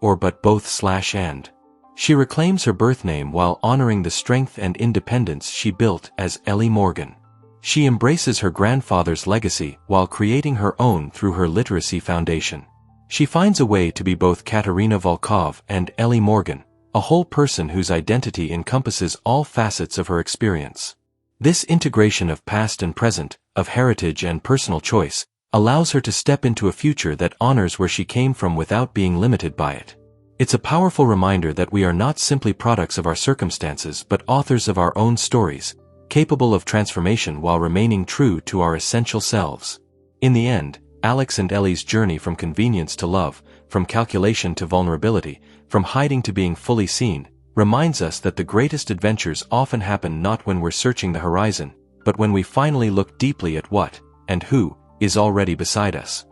or but both and. She reclaims her birth name while honoring the strength and independence she built as Ellie Morgan. She embraces her grandfather's legacy while creating her own through her literacy foundation. She finds a way to be both Katerina Volkov and Ellie Morgan, a whole person whose identity encompasses all facets of her experience. This integration of past and present, of heritage and personal choice, allows her to step into a future that honors where she came from without being limited by it. It's a powerful reminder that we are not simply products of our circumstances but authors of our own stories, capable of transformation while remaining true to our essential selves. In the end, Alex and Ellie's journey from convenience to love, from calculation to vulnerability, from hiding to being fully seen, reminds us that the greatest adventures often happen not when we're searching the horizon, but when we finally look deeply at what, and who, is already beside us.